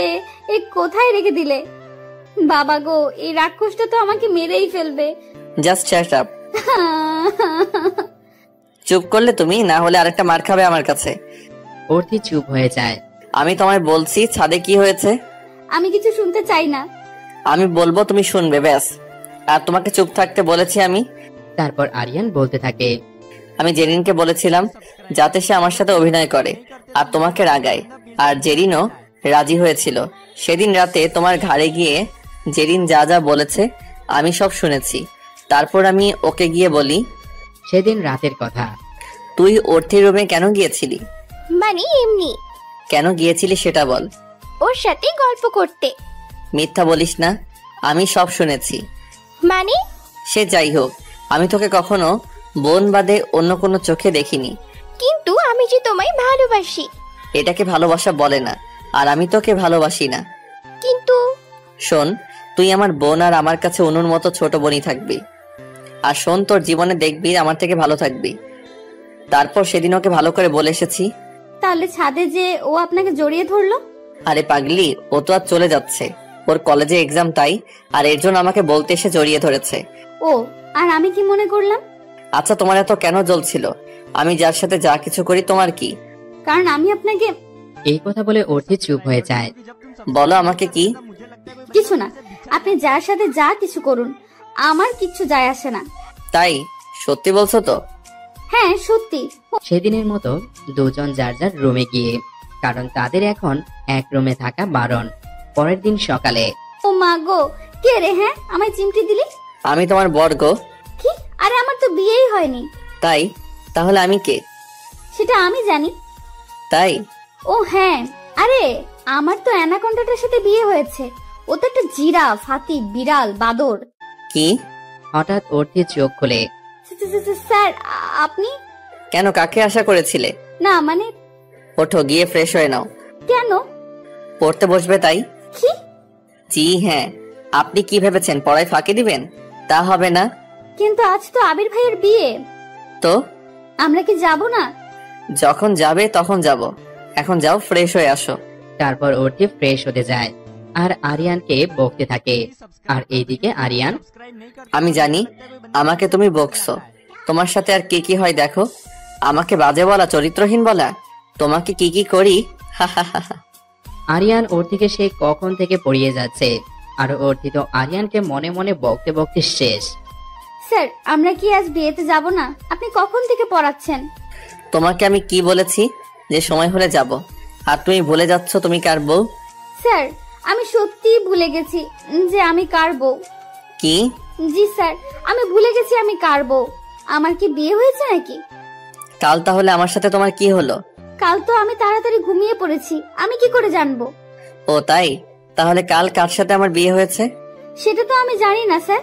এ কোথায় রেখে দিলে? বাবা গো, এই রাক্ষসটা তো আমাকে মেরেই ফেলবে।
Just shut up. চুপ করলে তুমি, না হলে আরেকটা মার খাবে আমার কাছে।
অর্থি চুপ হয়ে যায়।
আমি তোমায় বলছি ছাদে কি হয়েছে।
আমি কিছু শুনতে চাই না।
আমি বলবো তুমি শুনবে, ব্যাস। আর তোমাকে চুপ থাকতে বলেছি আমি।
তারপর আরিয়ান বলতে থাকে,
আমি জেরিনকে বলেছিলাম যাতে সে আমার সাথে অভিনয় করে আর তোমাকে রাগায়, আর জেরিনও রাজি হয়েছিল। সেদিন রাতে তোমার ঘাড়ে গিয়ে জেরিন যা যা বলেছে আমি সব শুনেছি। তারপর আমি ওকে গিয়ে বলি,
সেদিন রাতের কথা।
তুই অর্থির রুমে কেন গিয়েছিলি?
মানে এমনি।
কেন গিয়েছিলি সেটা বল।
ওর সাথে গল্প করতে।
মিথ্যা বলিস না, আমি সব শুনেছি।
মানে?
সে যাই হোক, আমি তোকে কখনো বোন বাদে অন্য কোনো চোখে দেখিনি।
কিন্তু আমি যে তোমায় ভালোবাসি।
এটাকে ভালোবাসা বলে না, আর আমি তোকে ভালোবাসি না।
কিন্তু
শোন, তুই আমার বোন আর আমার কাছে অনুর মতো ছোট বোনই থাকবি। আর শোন, তোর জীবনে দেখবি আমার থেকে ভালো থাকবি। তারপর সেদিন ওকে ভালো করে বলে এসেছি।
তাহলে ছাদে যে ও আপনাকে জড়িয়ে ধরলো?
আরে পাগলি, ও তো আর চলে যাচ্ছে, ওর কলেজে এক্সাম, তাই আর এর জন্য আমাকে বলতে এসে জড়িয়ে ধরেছে।
ও, আর আমি কি মনে করলাম?
আচ্ছা, তোমার এত কেন জ্বলছিল? আমি যার সাথে যা কিছু করি তোমার কি?
কারণ আমি আপনাকে।
এই কথা বলে অর্থি চুপ হয়ে যায়।
বলো আমাকে কি?
কিছু না, আপনি যার সাথে যা কিছু করুন, আমার কিচ্ছু যায় আসে না।
তাই? সত্যি বলছো তো?
হ্যাঁ সত্যি।
সেদিনের মতো দুজন যার যার রুমে গিয়ে, কারণ তাদের এখন এক রুমে থাকা বারণ। পরের দিন সকালে।
ও মা গো, কে রে? হ্যাঁ, আমায় চিমটি দিলি?
আমি তোমার বর্গ।
কি? আরে আমার তো বিয়েই হয়নি।
তাই? তাহলে আমি কে?
সেটা আমি জানি।
তাই?
ও হ্যাঁ, আরে আমার তো অ্যানাকন্ডাটার সাথে বিয়ে হয়েছে। ও তো একটা জিরাফ, হাতি, বিড়াল, বাদর।
কি?
হঠাৎ অর্থি চোখ খুলে।
স্যার আপনি?
কেন, কাকে আশা করেছিলে?
না মানে।
ওঠো, গিয়ে ফ্রেশ হয়ে নাও।
কেন?
পড়তে বসবে তাই?
কি?
জি হ্যাঁ। আপনি কি ভেবেছেন পড়ায় ফাঁকি দিবেন? তা হবে না।
কিন্তু আজ তো আবির ভাইয়ের বিয়ে।
তো
আমরা কি যাব না?
যখন যাবে তখন যাব। এখন যাও, ফ্রেশ হয়ে আসো।
তারপর অর্থি ফ্রেশ হতে যায় আর আরিয়ানকে বকতে থাকে। আর এইদিকে আরিয়ান।
আমি জানি আমাকে তুমি বকছো, তোমার সাথে আর কি কি হয় দেখো। আমাকে বাজে বলা, চরিত্রহীন বলা, তোমাকে কি কি করি।
আরিয়ান অর্থিকে সে কখন থেকে পড়িয়ে যাচ্ছে, আর অর্থি তো আরিয়ানকে মনে মনে বকতে বকতে শেষ।
স্যার আমরা কি আজ বিয়েতে যাব না? আপনি কখন থেকে পড়াচ্ছেন?
তোমাকে আমি কি বলেছি যে সময় হলে যাব, আর তুমি ভুলে যাচ্ছ তুমি কার বউ।
স্যার আমি সত্যিই ভুলে গেছি যে আমি কার বউ।
কি?
জি স্যার, আমি ভুলে গেছি আমি কার বউ। আমার কি বিয়ে হয়েছে নাকি?
কাল তাহলে আমার সাথে তোমার কি হলো?
কাল তো আমি তাড়াতাড়ি ঘুমিয়ে পড়েছি, আমি কি করে জানবো?
ও তাই? তাহলে কাল কার সাথে আমার বিয়ে হয়েছে?
সেটা তো আমি জানি না স্যার।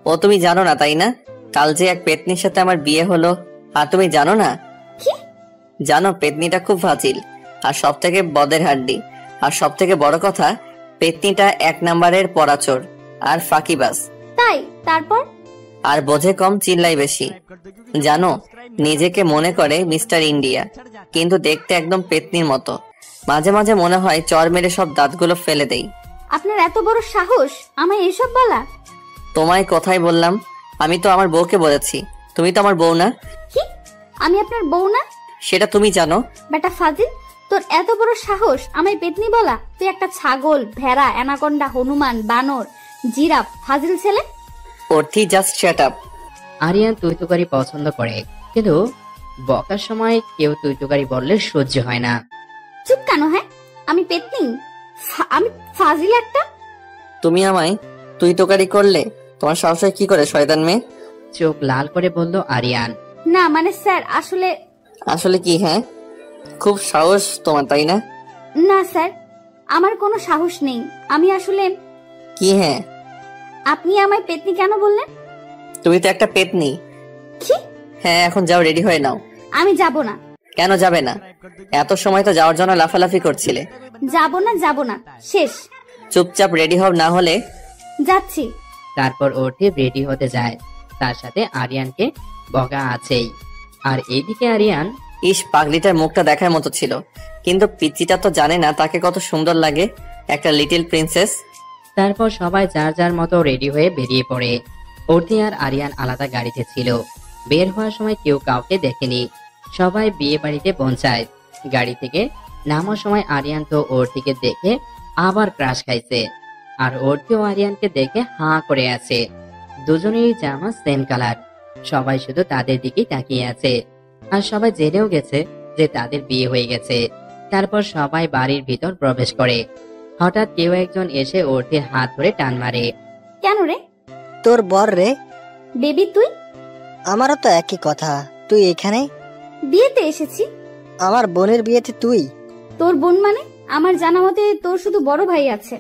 ও তুমি জানো না তাই না? কাল যে এক পেতনির সাথে আমার বিয়ে হলো, আর তুমি জানো না?
কি?
জানো, পেতনিটা খুব ফাজিল আর সব থেকে বদের হাড্ডি। আর সব থেকে বড় কথা, পেতনিটা 1 নাম্বারের পরাচোর আর ফাঁকিবাজ।
তাই? তারপর?
আর বোঝে কম, চিল্লাই বেশি। জানো, নিজেকে মনে করে মিস্টার ইন্ডিয়া, কিন্তু দেখতে একদম পেতনির মতো। মাঝে মাঝে মনে হয় চর মেরে সব দাঁতগুলো ফেলে দেই।
আপনার এত বড় সাহস আমায় এসব বলা?
তোমায় কথাই বললাম, আমি তো আমার বউকে বলেছি। তুমি তো আমার বউ না।
কি? আমি আপনার বউ না?
সেটা তুমি জানো।
বেটা ফাজিল, তোর এত বড় সাহস আমায় পেতনি বলা? তুই একটা ছাগল, ভেড়া, অ্যানাকন্ডা, হনুমান, বানর, জিরাফ, ফাজিল ছেলে।
Arthi, just shut up.
Aryan তুইতুকারি পছন্দ করে, কিন্তু বকার সময় কেউ তুইতুকারি বললে সহ্য হয় না।
চুপ কেন? হ্যাঁ, আমি পেতনি? আমি ফাজিল একটা?
তুমি আমায় তুই তোকারি করলে? তোমার সাহস হয় কি করে, শয়তান মেয়ে?
চোখ লাল করে বলল আরিয়ান।
না মানে স্যার, আসলে।
আসলে কি? হ্যাঁ, খুব সাহস তোমার তাই না?
না স্যার, আমার কোনো সাহস নেই। আমি আসলে।
কি? হ্যাঁ।
আপনি আমায় পেতনি কেন বললেন?
তুমি তো একটা পেতনি।
কি?
হ্যাঁ, এখন যাও, রেডি হয়ে নাও।
আমি যাব না।
কেন যাবে না? এত সময় তো যাওয়ার জন্য লাফালাফি করছিলে।
যাব না, যাব না, শেষ।
চুপচাপ রেডি হও, না হলে।
যাচ্ছি।
তারপর ওঠে রেডি হতে যায়, তার সাথে আরিয়ানকে বকা আছেই। আর এইদিকে আরিয়ান।
ইস, পাগলিটার মুখটা দেখার মতো ছিল, কিন্তু পিচ্চিটা তো জানে না তাকে কত সুন্দর লাগে, একটা লিটল প্রিন্সেস।
তারপর সবাই যার যার মতো রেডি হয়ে বেরিয়ে পড়ে। অর্থি আর আরিয়ান আলাদা গাড়িতে ছিল। বের হওয়ার সময় কেউ কাউকে দেখেনি, সবাই বিয়ে বাড়িতে পৌঁছায়। গাড়ি থেকে নামার সময় আরিয়ান তো অর্থিকে দেখে আবার ক্রাশ খাইছে, আর অর্থিও আরিয়ানকে দেখে হাঁ করে আছে। দুজনেরই জামা সেম কালার, সবাই শুধু তাদের দিকেই তাকিয়ে আছে। আর সবাই জেনেও গেছে যে তাদের বিয়ে হয়ে গেছে। তারপর সবাই বাড়ির ভিতর প্রবেশ করে। হঠাৎ কেউ একজন এসে অর্থির হাত ধরে টান মারে।
কেন রে?
তোর বর রে।
বেবি তুই?
আমারও তো একই কথা, তুই এখানে?
বিয়েতে এসেছি।
আমার বোনের বিয়েতে তুই?
তোর বোন মানে? আমার জানা মতে তোর শুধু বড় ভাই আছে।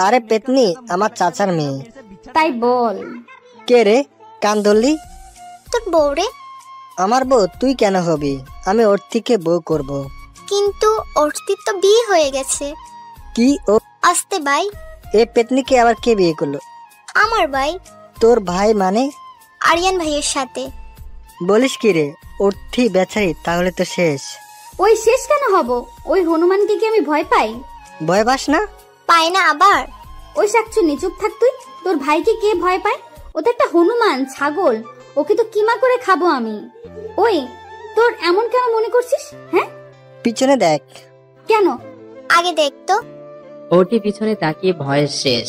আরে পেতনি, আমার চাচার মেয়ে।
তাই বল।
কে রে, কান ধরলি?
তোর বউ রে।
আমার বউ তুই কেন হবি? আমি অর্থিকে বউ করব।
কিন্তু অর্থির তো বিয়ে হয়ে গেছে।
কি? ও
আস্তে ভাই।
এ পেতনিকে আবার কে বিয়ে করলো?
আমার ভাই।
তোর ভাই মানে?
আরিয়ান ভাইয়ের সাথে।
বলিস কি রে? অর্থি বেচারি তাহলে তো শেষ।
ওই শেষ কেন হব? ওই হনুমানকে কি আমি ভয় পাই?
ভয় পাস না?
পাই না আবার।
ওই শাকচুন্নি চুপ থাক তুই। তোর ভাইকে কে ভয় পায়? ও তো একটা হনুমান, ছাগল। ওকে তো কিমা করে খাবো আমি। ওই তোর এমন কেন মনে করছিস? হ্যাঁ,
পিছনে দেখ।
কেন?
আগে দেখ তো।
অর্থি পিছনে তাকিয়ে ভয়ের শেষ,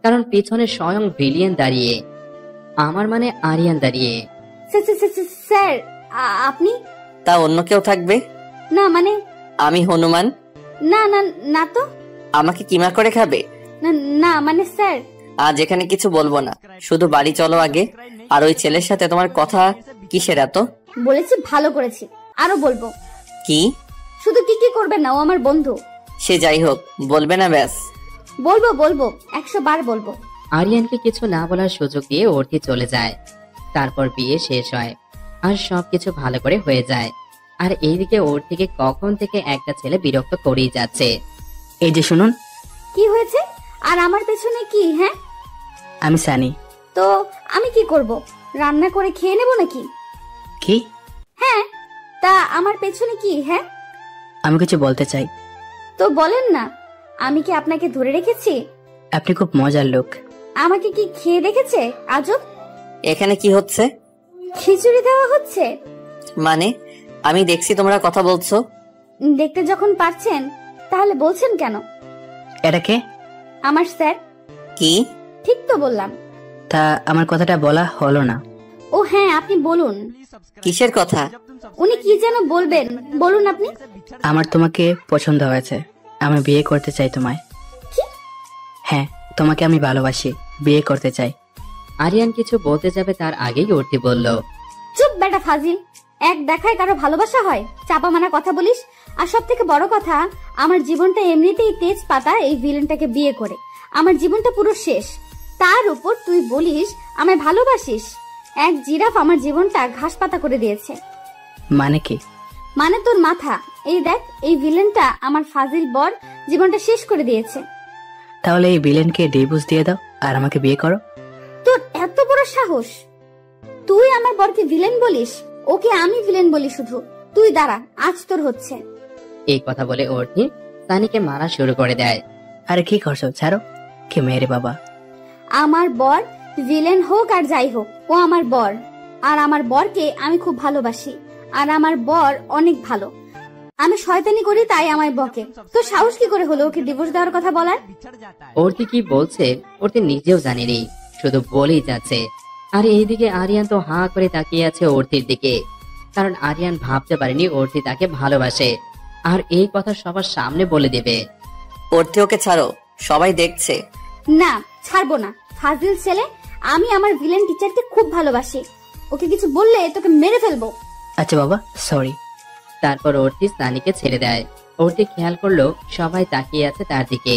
কারণ পিছনে স্বয়ং ভিলিয়ান দাঁড়িয়ে, আমার মানে আরিয়ান দাঁড়িয়ে।
স্যার আপনি?
তা অন্য কেউ থাকবে?
না মানে
আমি হনুমান?
না না না তো।
আমাকে কিমা করে খাবে?
না না মানে স্যার।
আজ এখানে কিছু বলবো না, শুধু বাড়ি চলো আগে। আর ওই ছেলের সাথে তোমার কথা কিসের এত?
বলেছি ভালো করেছি, আরো বলবো।
কি?
শুধু কি কি করবেন না, ও আমার বন্ধু।
সে যাই হোক, বলবে না ব্যাস?
বলবো বলবো, 100 বার বলবো।
আরিয়ানকে কিছু না বলার সুযোগ দিয়ে অর্থি চলে যায়। তারপর বিয়ে শেষ হয় আর সবকিছু ভালো করে হয়ে যায়। আর এইদিকে অর্থিকে কখন থেকে একটা ছেলে বিরক্ত করেই যাচ্ছে।
এই যে শুনুন।
কি হয়েছে? আর আমার পেছনে কি? হ্যাঁ,
আমি সানি।
তো আমি কি করব? রান্না করে খেয়ে নেব নাকি?
কি?
হ্যাঁ, তা আমার পেছনে কি? হ্যাঁ,
আমি কিছু বলতে চাই।
তো বলেন না। আমি কি আপনাকে ধরে রেখেছি?
আপনি খুব মজার লোক।
আমাকে কি খেয়ে দেখেছে আজব?
এখানে কি হচ্ছে?
খিচুড়ি দেওয়া হচ্ছে।
মানে? আমি দেখছি তোমরা কথা বলছো।
দেখতে যখন পারছেন তাহলে বলছেন কেন?
এটা কে?
আমার স্যার।
কি?
ঠিক তো বললাম।
তা আমার কথাটা বলা হলো না।
ও হ্যাঁ, আপনি বলুন।
কিসের কথা?
উনি কি যেন বলবেন, বলুন আপনি।
আমার তোমাকে পছন্দ হয়েছে, আমি বিয়ে করতে চাই তোমায়।
কি?
হ্যাঁ, তোমাকে আমি ভালোবাসি, বিয়ে করতে চাই।
আরিয়ান কিছু বলতে যাবে তার আগেই অর্থি বলল,
চুপ বেটা ফাজিল। এক দেখায় কারো ভালোবাসা হয়? চাপা মানা কথা বলিস। আর সব থেকে বড় কথা, আমার জীবনটা এমনিতেই তেজ পাতা এই ভিলেনটাকে বিয়ে করে। আমার জীবনটা পুরো শেষ। তার উপর তুই বলিস আমায় ভালোবাসিস। এক জিরাফ আমার জীবনটা ঘাস পাতা করে দিয়েছে।
মানে কি?
মানে তোর মাথা। এই দেখ, এই ভিলেনটা আমার ফাজিল বর জীবনটা শেষ করে দিয়েছে।
তাহলে এই ভিলেনকে ডিভোর্স দিয়ে দাও আর আমাকে বিয়ে করো।
তোর এত বড় সাহস! তুই আমার বরকে ভিলেন বলিস? ওকে আমি ভিলেন বলি শুধু। তুই দাঁড়া, আজ তোর হচ্ছে।
এই কথা বলে অর্থি সানিকে মারা শুরু করে দেয়।
আরে কি করছো, ছাড়ো। কে মেরে বাবা?
আমার বর ভিলেন হোক আর যাই হোক, ও আমার বর। আর আমার বরকে আমি খুব ভালোবাসি। আর আমার বর অনেক ভালো। আমি শয়তানি করি তাই আমায় বকে। তো সাহস কি করে হলো ওকে ডিভোর্স দেওয়ার কথা বলার?
অর্থি কি বলছে অর্থি নিজেও জানেনি, শুধু বলেই যাচ্ছে। আর এইদিকে আরিয়ান তো হাঁ করে তাকিয়ে আছে অর্থির দিকে, কারণ আরিয়ান ভাবতে পারেনি অর্থি তাকে ভালোবাসে আর এই কথা সবার সামনে বলে দেবে।
অর্থি ওকে ছাড়ো, সবাই দেখছে।
না, ছাড়বো না। ফাজিল ছেলে, আমি আমার ভিলেন টিচারকে খুব ভালোবাসি। ওকে কিছু বললে তোকে মেরে ফেলবো।
আচ্ছা বাবা, সরি।
তারপর অর্থি সানিকে ছেড়ে দেয়। অর্থি খেয়াল করলো সবাই তাকিয়ে আছে তার দিকে।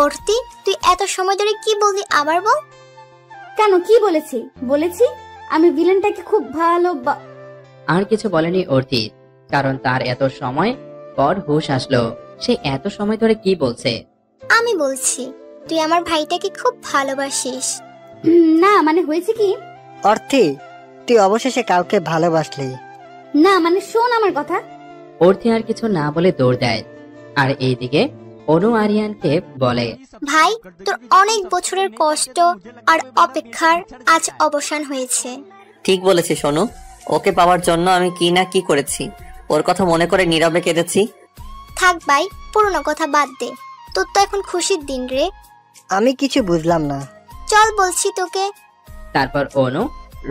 অর্থি, তুই এত সময় ধরে কি বললি আবার বল।
কেন, কি বলেছি? বলেছি আমি ভিলেনটাকে খুব ভালো।
আর কিছু বলেনি অর্থি, কারণ তার এত সময় পর হুঁশ আসলো সে এত সময় ধরে কি বলছে।
আমি বলছি তুই আমার ভাইটাকে খুব ভালোবাসিস।
না মানে হয়েছে কি?
অর্থি, তুই অবশেষে কাউকে ভালোবাসলি।
না মানে শোন আমার কথা।
অর্থি আর কিছু না বলে দৌড় দেয়। আর এইদিকে অনু আরিয়ানকে বলে,
ভাই, তোর অনেক বছরের কষ্ট আর অপেক্ষার আজ অবসান হয়েছে।
ঠিক বলেছি সোনু, ওকে পাওয়ার জন্য আমি কি না কি করেছি। ওর কথা মনে করে নীরবে কেঁদেছি।
থাক ভাই, পুরনো কথা বাদ দে। তোর তো এখন খুশির দিন রে।
আমি কিছু বুঝলাম না।
চল বলছি তোকে।
তারপর অনু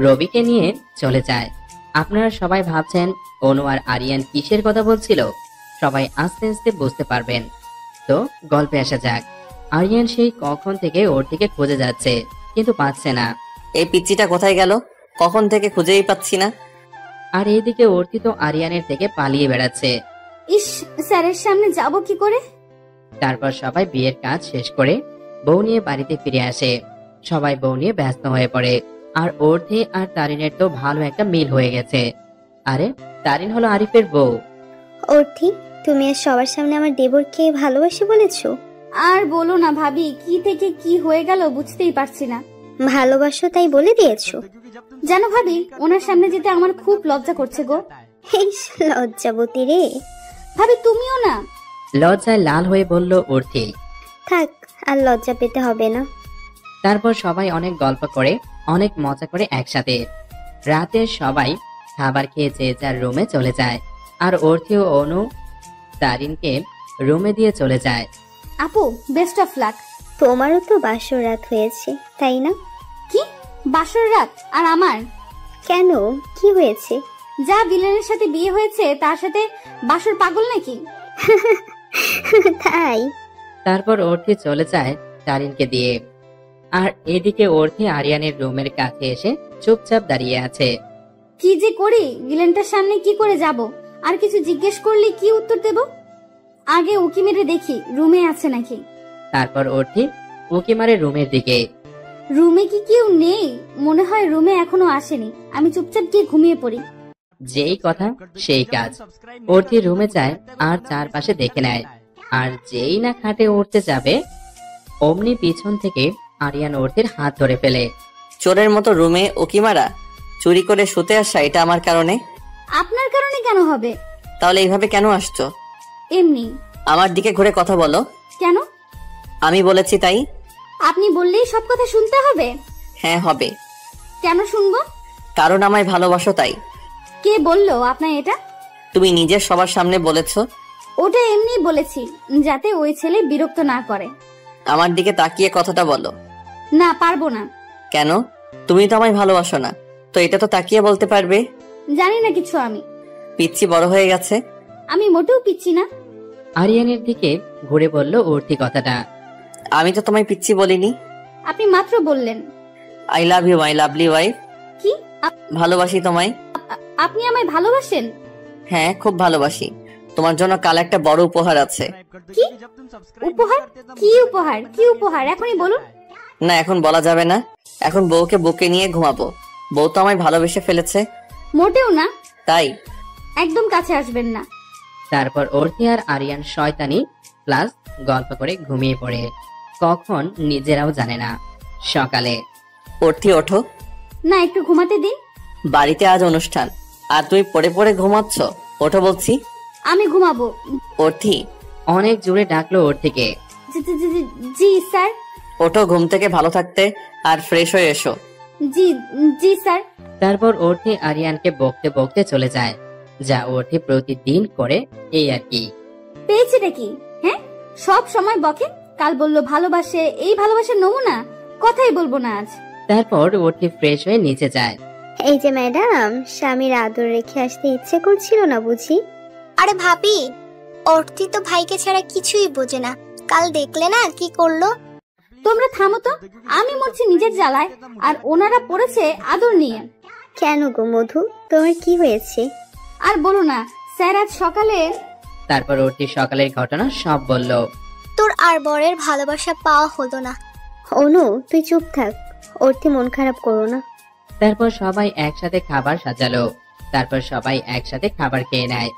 রবিকে নিয়ে চলে যায়। আপনারা সবাই ভাবছেন অনু আর আরিয়ান কিসের কথা বলছিল, সবাই আস্তে আস্তে বুঝতে পারবেন। তো গল্পে আসা যাক। আরিয়ান সেই কখন থেকে ওর দিকে খুঁজে যাচ্ছে, কিন্তু পাচ্ছে না।
এই পিচ্চিটা কোথায় গেল? কখন থেকে খুঁজেই পাচ্ছি না।
আর এইদিকে অর্থি তো আরিয়ানের থেকে পালিয়ে বেড়াচ্ছে।
ইস, স্যারের সামনে যাব কি করে?
তারপর সবাই বিয়ের কাজ শেষ করে বউ নিয়ে বাড়িতে ফিরে আসে। সবাই বউ নিয়ে ব্যস্ত হয়ে পড়ে। আর অর্থি আর তারিনের তো ভালো একটা মিল হয়ে গেছে। আরে তারিন হলো আরিফের বউ।
অর্থি, তুমি আর সবার সামনে আমার দেবরকে ভালোবাসি বলেছো?
আর বলো না ভাবি, কি থেকে কি হয়ে গেল বুঝতেই পারছি না।
ভালোবাসো তাই বলে দিয়েছো?
জানো ভাবি, ওনার সামনে যেতে আমার খুব লজ্জা করছে গো।
লজ্জাবতী রে।
ভাবি তুমিও না?
লজ্জায় লাল হয়ে বলল অর্থি।
থাক, আর লজ্জা পেতে হবে না।
তারপর সবাই অনেক গল্প করে, অনেক মজা করে একসাথে। রাতে সবাই খাবার খেয়ে যে যার রুমে চলে যায়। আর অর্থি ও অনু তারিনকে রুমে দিয়ে চলে যায়।
আপু, বেস্ট অফ লাক।
তোমারও তো বাসর রাত হয়েছে, তাই না?
কি বাসর রাত? আর আমার?
কেন, কি হয়েছে?
যা ভিলেনের সাথে বিয়ে হয়েছে তার সাথে বাসর পাগল নাকি?
তাই।
তারপর অর্থি চলে যায় তারিনকে দিয়ে। আর এদিকে অর্থি আরিয়ানের রুমের কাছে এসে চুপচাপ দাঁড়িয়ে আছে।
কি যে করি, ভিলেনটার সামনে কি করে যাব? আর কিছু জিজ্ঞেস করলে কি উত্তর দেব? আগে উকি মেরে দেখি রুমে আছে নাকি।
তারপর অর্থি উকি মারে রুমের দিকে।
রুমে কি কেউ নেই? মনে হয় রুমে এখনো আসেনি। আমি চুপচাপ গিয়ে ঘুমিয়ে পড়ি।
যেই কথা সেই কাজ। অর্থি রুমে যায় আর চারপাশে দেখে নেয়। আর যেই না খাটে উঠতে যাবে, অমনি পিছন থেকে আরিয়ান অর্থির হাত ধরে ফেলে।
চোরের মতো রুমে উকি মারা, চুরি করে শুতে আসা, এটা আমার কারণে?
আপনার কারণে কেন হবে?
তাহলে এইভাবে কেন আসছো?
এমনি।
আমার দিকে ঘুরে কথা বলো।
কেন?
আমি বলেছি তাই।
আপনি বললেই সব কথা শুনতে হবে?
হ্যাঁ হবে।
কেন শুনবো?
কারণ আমায় ভালোবাসো তাই।
কে বললো আপনার এটা?
তুমি নিজের সবার সামনে বলেছো।
ওটা এমনি বলেছি, যাতে ওই ছেলে বিরক্ত না করে।
আমার দিকে তাকিয়ে কথাটা বলো।
না, পারবো না।
কেন? তুমি তো আমায় ভালোবাসো না, তো এটা তো তাকিয়ে বলতে পারবে।
জানি না কিছু আমি।
পিচ্ছি বড় হয়ে গেছে।
আমি মোটেও পিচ্ছি না।
আরিয়ানের দিকে ঘুরে বলল অর্থি কথাটা।
আমি তো তোমায় পিচ্ছি বলিনি।
আপনি মাত্র বললেন।
I love you my lovely wife.
কি?
ভালোবাসি তোমায়।
আপনি আমায় ভালোবাসেন?
হ্যাঁ, খুব ভালোবাসি। তোমার জন্য কাল একটা বড় উপহার আছে।
কি উপহার? কি উপহার? কি উপহার এখনই বলুন।
না, এখন বলা যাবে না। এখন বউকে বুকে নিয়ে ঘুমাবো। বউ তো আমায় ভালোবেসে ফেলেছে।
মোটেও না।
তাই
একদম কাছে আসবেন না।
তারপর অর্থি আর আরিয়ান শয়তানি প্লাস গল্প করে ঘুমিয়ে পড়ে। কখন নিজেরাও জানে না। সকালে
অর্থি ওঠো।
না, একটু ঘুমাতে দিন।
বাড়িতে আজ অনুষ্ঠান আর তুমি পড়ে পড়ে ঘুমাচ্ছ। ওঠো বলছি।
আমি ঘুমাবো।
অর্থি
অনেক জোরে ডাকলো অর্থিকে।
জি স্যার।
ওঠো, ঘুম থেকে ভালো থাকতে আর ফ্রেশ হয়ে এসো।
জি জি স্যার।
তারপর অর্থি আরিয়ানকে বকতে বকতে চলে যায়, যা অর্থি প্রতিদিন করে, এই আর কি।
পেয়েছিটা কি? হ্যাঁ, সব সময় বকে। কাল বললো ভালোবাসে, এই ভালোবাসার নমুনা। কথাই বলবো না আজ।
তারপর অর্থি ফ্রেশ হয়ে নিচে যায়।
এই যে ম্যাডাম, স্বামীর আদর রেখে আসতে ইচ্ছে করছিল না বুঝি?
আরে ভাবি, অর্থি তো ভাইকে ছাড়া কিছুই বোঝে না। কাল দেখলে না কি করলো?
তোমরা থামো তো, আমি মরছি নিজের জ্বালায় আর ওনারা পড়েছে আদর নিয়ে।
কেন গো মধু, তোমার কি হয়েছে?
আর বলো না স্যার, আজ সকালে।
তারপর অর্থি সকালের ঘটনা সব বলল।
তোর আর বরের ভালোবাসা পাওয়া হলো না।
অনু, তুই চুপ থাক। অর্থি মন খারাপ করো না।
তারপর সবাই একসাথে খাবার সাজালো। তারপর সবাই একসাথে খাবার খেয়ে নেয়।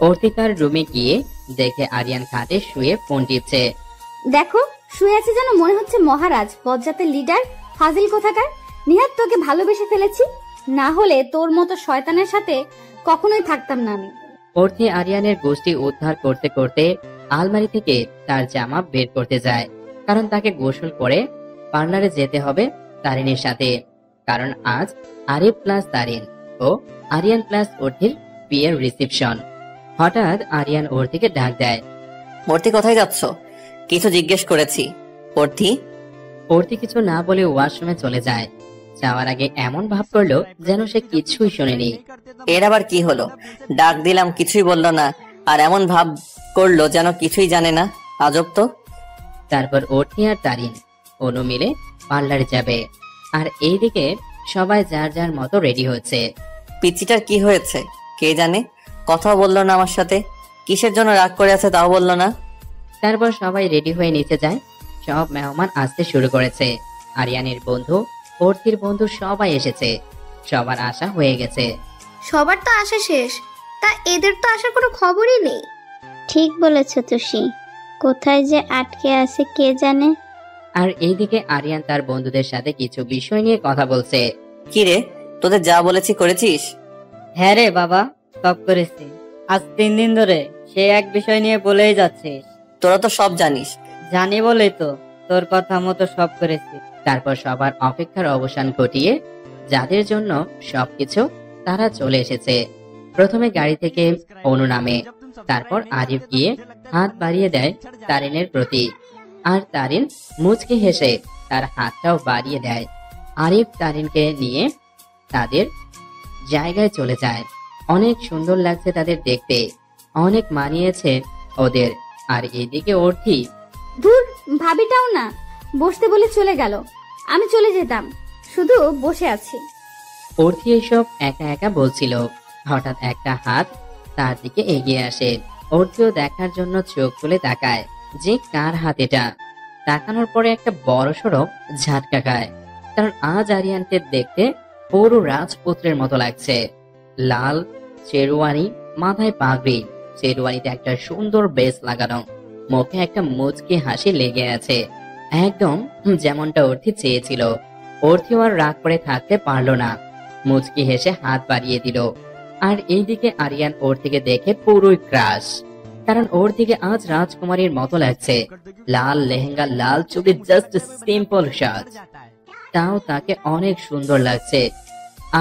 অর্থি তার রুমে গিয়ে দেখে আরিয়ান খাটে শুয়ে ফোন টিপছে।
দেখো, শুয়ে আছে যেন মনে হচ্ছে মহারাজ, বজ্জাতের লিডার। ফাজিল কোথাকার। নিহাত তোকে ভালোবেসে ফেলেছি, না হলে তোর মতো শয়তানের সাথে কখনোই থাকতাম না আমি।
অর্থি আরিয়ানের গোষ্ঠী উদ্ধার করতে করতে আলমারি থেকে তার জামা বের করতে যায়, কারণ তাকে গোসল করে পার্লারে যেতে হবে তারিনের সাথে। কারণ আজ আরিফ প্লাস তারিন ও আরিয়ান প্লাস অর্থির বিয়ের রিসেপশন। হঠাৎ আরিয়ান অর্থিকে ডাক দেয়।
অর্থি কোথায় যাচ্ছ? কিছু জিজ্ঞেস করেছি। অর্থি
অর্থি কিছু না বলে ওয়াশরুমে চলে যায়। যাওয়ার আগে এমন ভাব করলো যেন সে কিছুই শোনেনি।
এর আবার কি হলো? ডাক দিলাম, কিছুই বললো না, আর এমন ভাব করলো যেন কিছুই জানে না। আজব তো।
তারপর অর্থি আর তারিন অনু মিলে পার্লারে যাবে, আর এইদিকে সবাই যার যার মতো রেডি হচ্ছে।
পিচিটার কি হয়েছে কে জানে, কথাও বললো না আমার সাথে। কিসের জন্য রাগ করে আছে তাও বললো না।
তারপর সবাই রেডি হয়ে নিচে যায়। সব মেহমান আসতে শুরু করেছে। আরিয়ানের বন্ধু, অর্থির বন্ধু সবাই এসেছে। সবার আশা হয়ে গেছে।
সবার তো আসা শেষ, তা এদের তো আসার কোনো খবরই নেই।
ঠিক বলেছ তুষি, কোথায় যে আটকে আছে কে জানে।
আর এইদিকে আরিয়ান তার বন্ধুদের সাথে কিছু বিষয় নিয়ে কথা বলছে।
কি রে, তোদের যা বলেছি করেছিস?
হ্যাঁ রে বাবা, সব করেছি। আজ 3 দিন ধরে সে এক বিষয় নিয়ে বলেই যাচ্ছিস।
তোরা তো সব জানিস।
জানি বলেই তো তোর কথা মতো সব করেছি।
তারপর সবার অপেক্ষার অবসান ঘটিয়ে যাদের জন্য সবকিছু তারা চলে এসেছে। প্রথমে গাড়ি থেকে অনু নামে, তারপর আরিফ গিয়ে হাত বাড়িয়ে দেয় তারিনের প্রতি, আর তারিন মুচকি হেসে তার হাতটাও বাড়িয়ে দেয়। আরিফ তারিনকে নিয়ে তাদের জায়গায় চলে যায়। অনেক সুন্দর লাগছে তাদের দেখতে, অনেক মানিয়েছে ওদের। আর এদিকে অর্থি,
দূর, ভাবিটাও না, বসতে বলে চলে গেল। আমি চলে যেতাম, শুধু বসে আছি।
অর্থি এসব একা একা বলছিল। হঠাৎ একটা হাত তার দিকে এগিয়ে আসে। অর্থিও দেখার জন্য চোখ খুলে তাকায় যে কার হাত এটা। তাকানোর পরে একটা বড়সড় ঝাটকা খায়, কারণ আজ আরিয়ানকে দেখতে পুরো রাজপুত্রের মতো লাগছে। লাল শেরওয়ানি, মাথায় পাগড়ি, শেরওয়ানিতে একটা সুন্দর বেস লাগানো, মুখে একটা মুচকি হাসি লেগে আছে, একদম যেমনটা অর্থি চেয়েছিল। অর্থিও আর রাগ করে থাকতে পারলো না, মুচকি হেসে হাত বাড়িয়ে দিল। আর এইদিকে আরিয়ান অর্থিকে দেখে পুরোই ক্রাশ, কারণ অর্থিকে আজ রাজকুমারীর মতো লাগছে। লাল লেহেঙ্গা, লাল চুড়ি, জাস্ট সিম্পল সাজ, তাও তাকে অনেক সুন্দর লাগছে।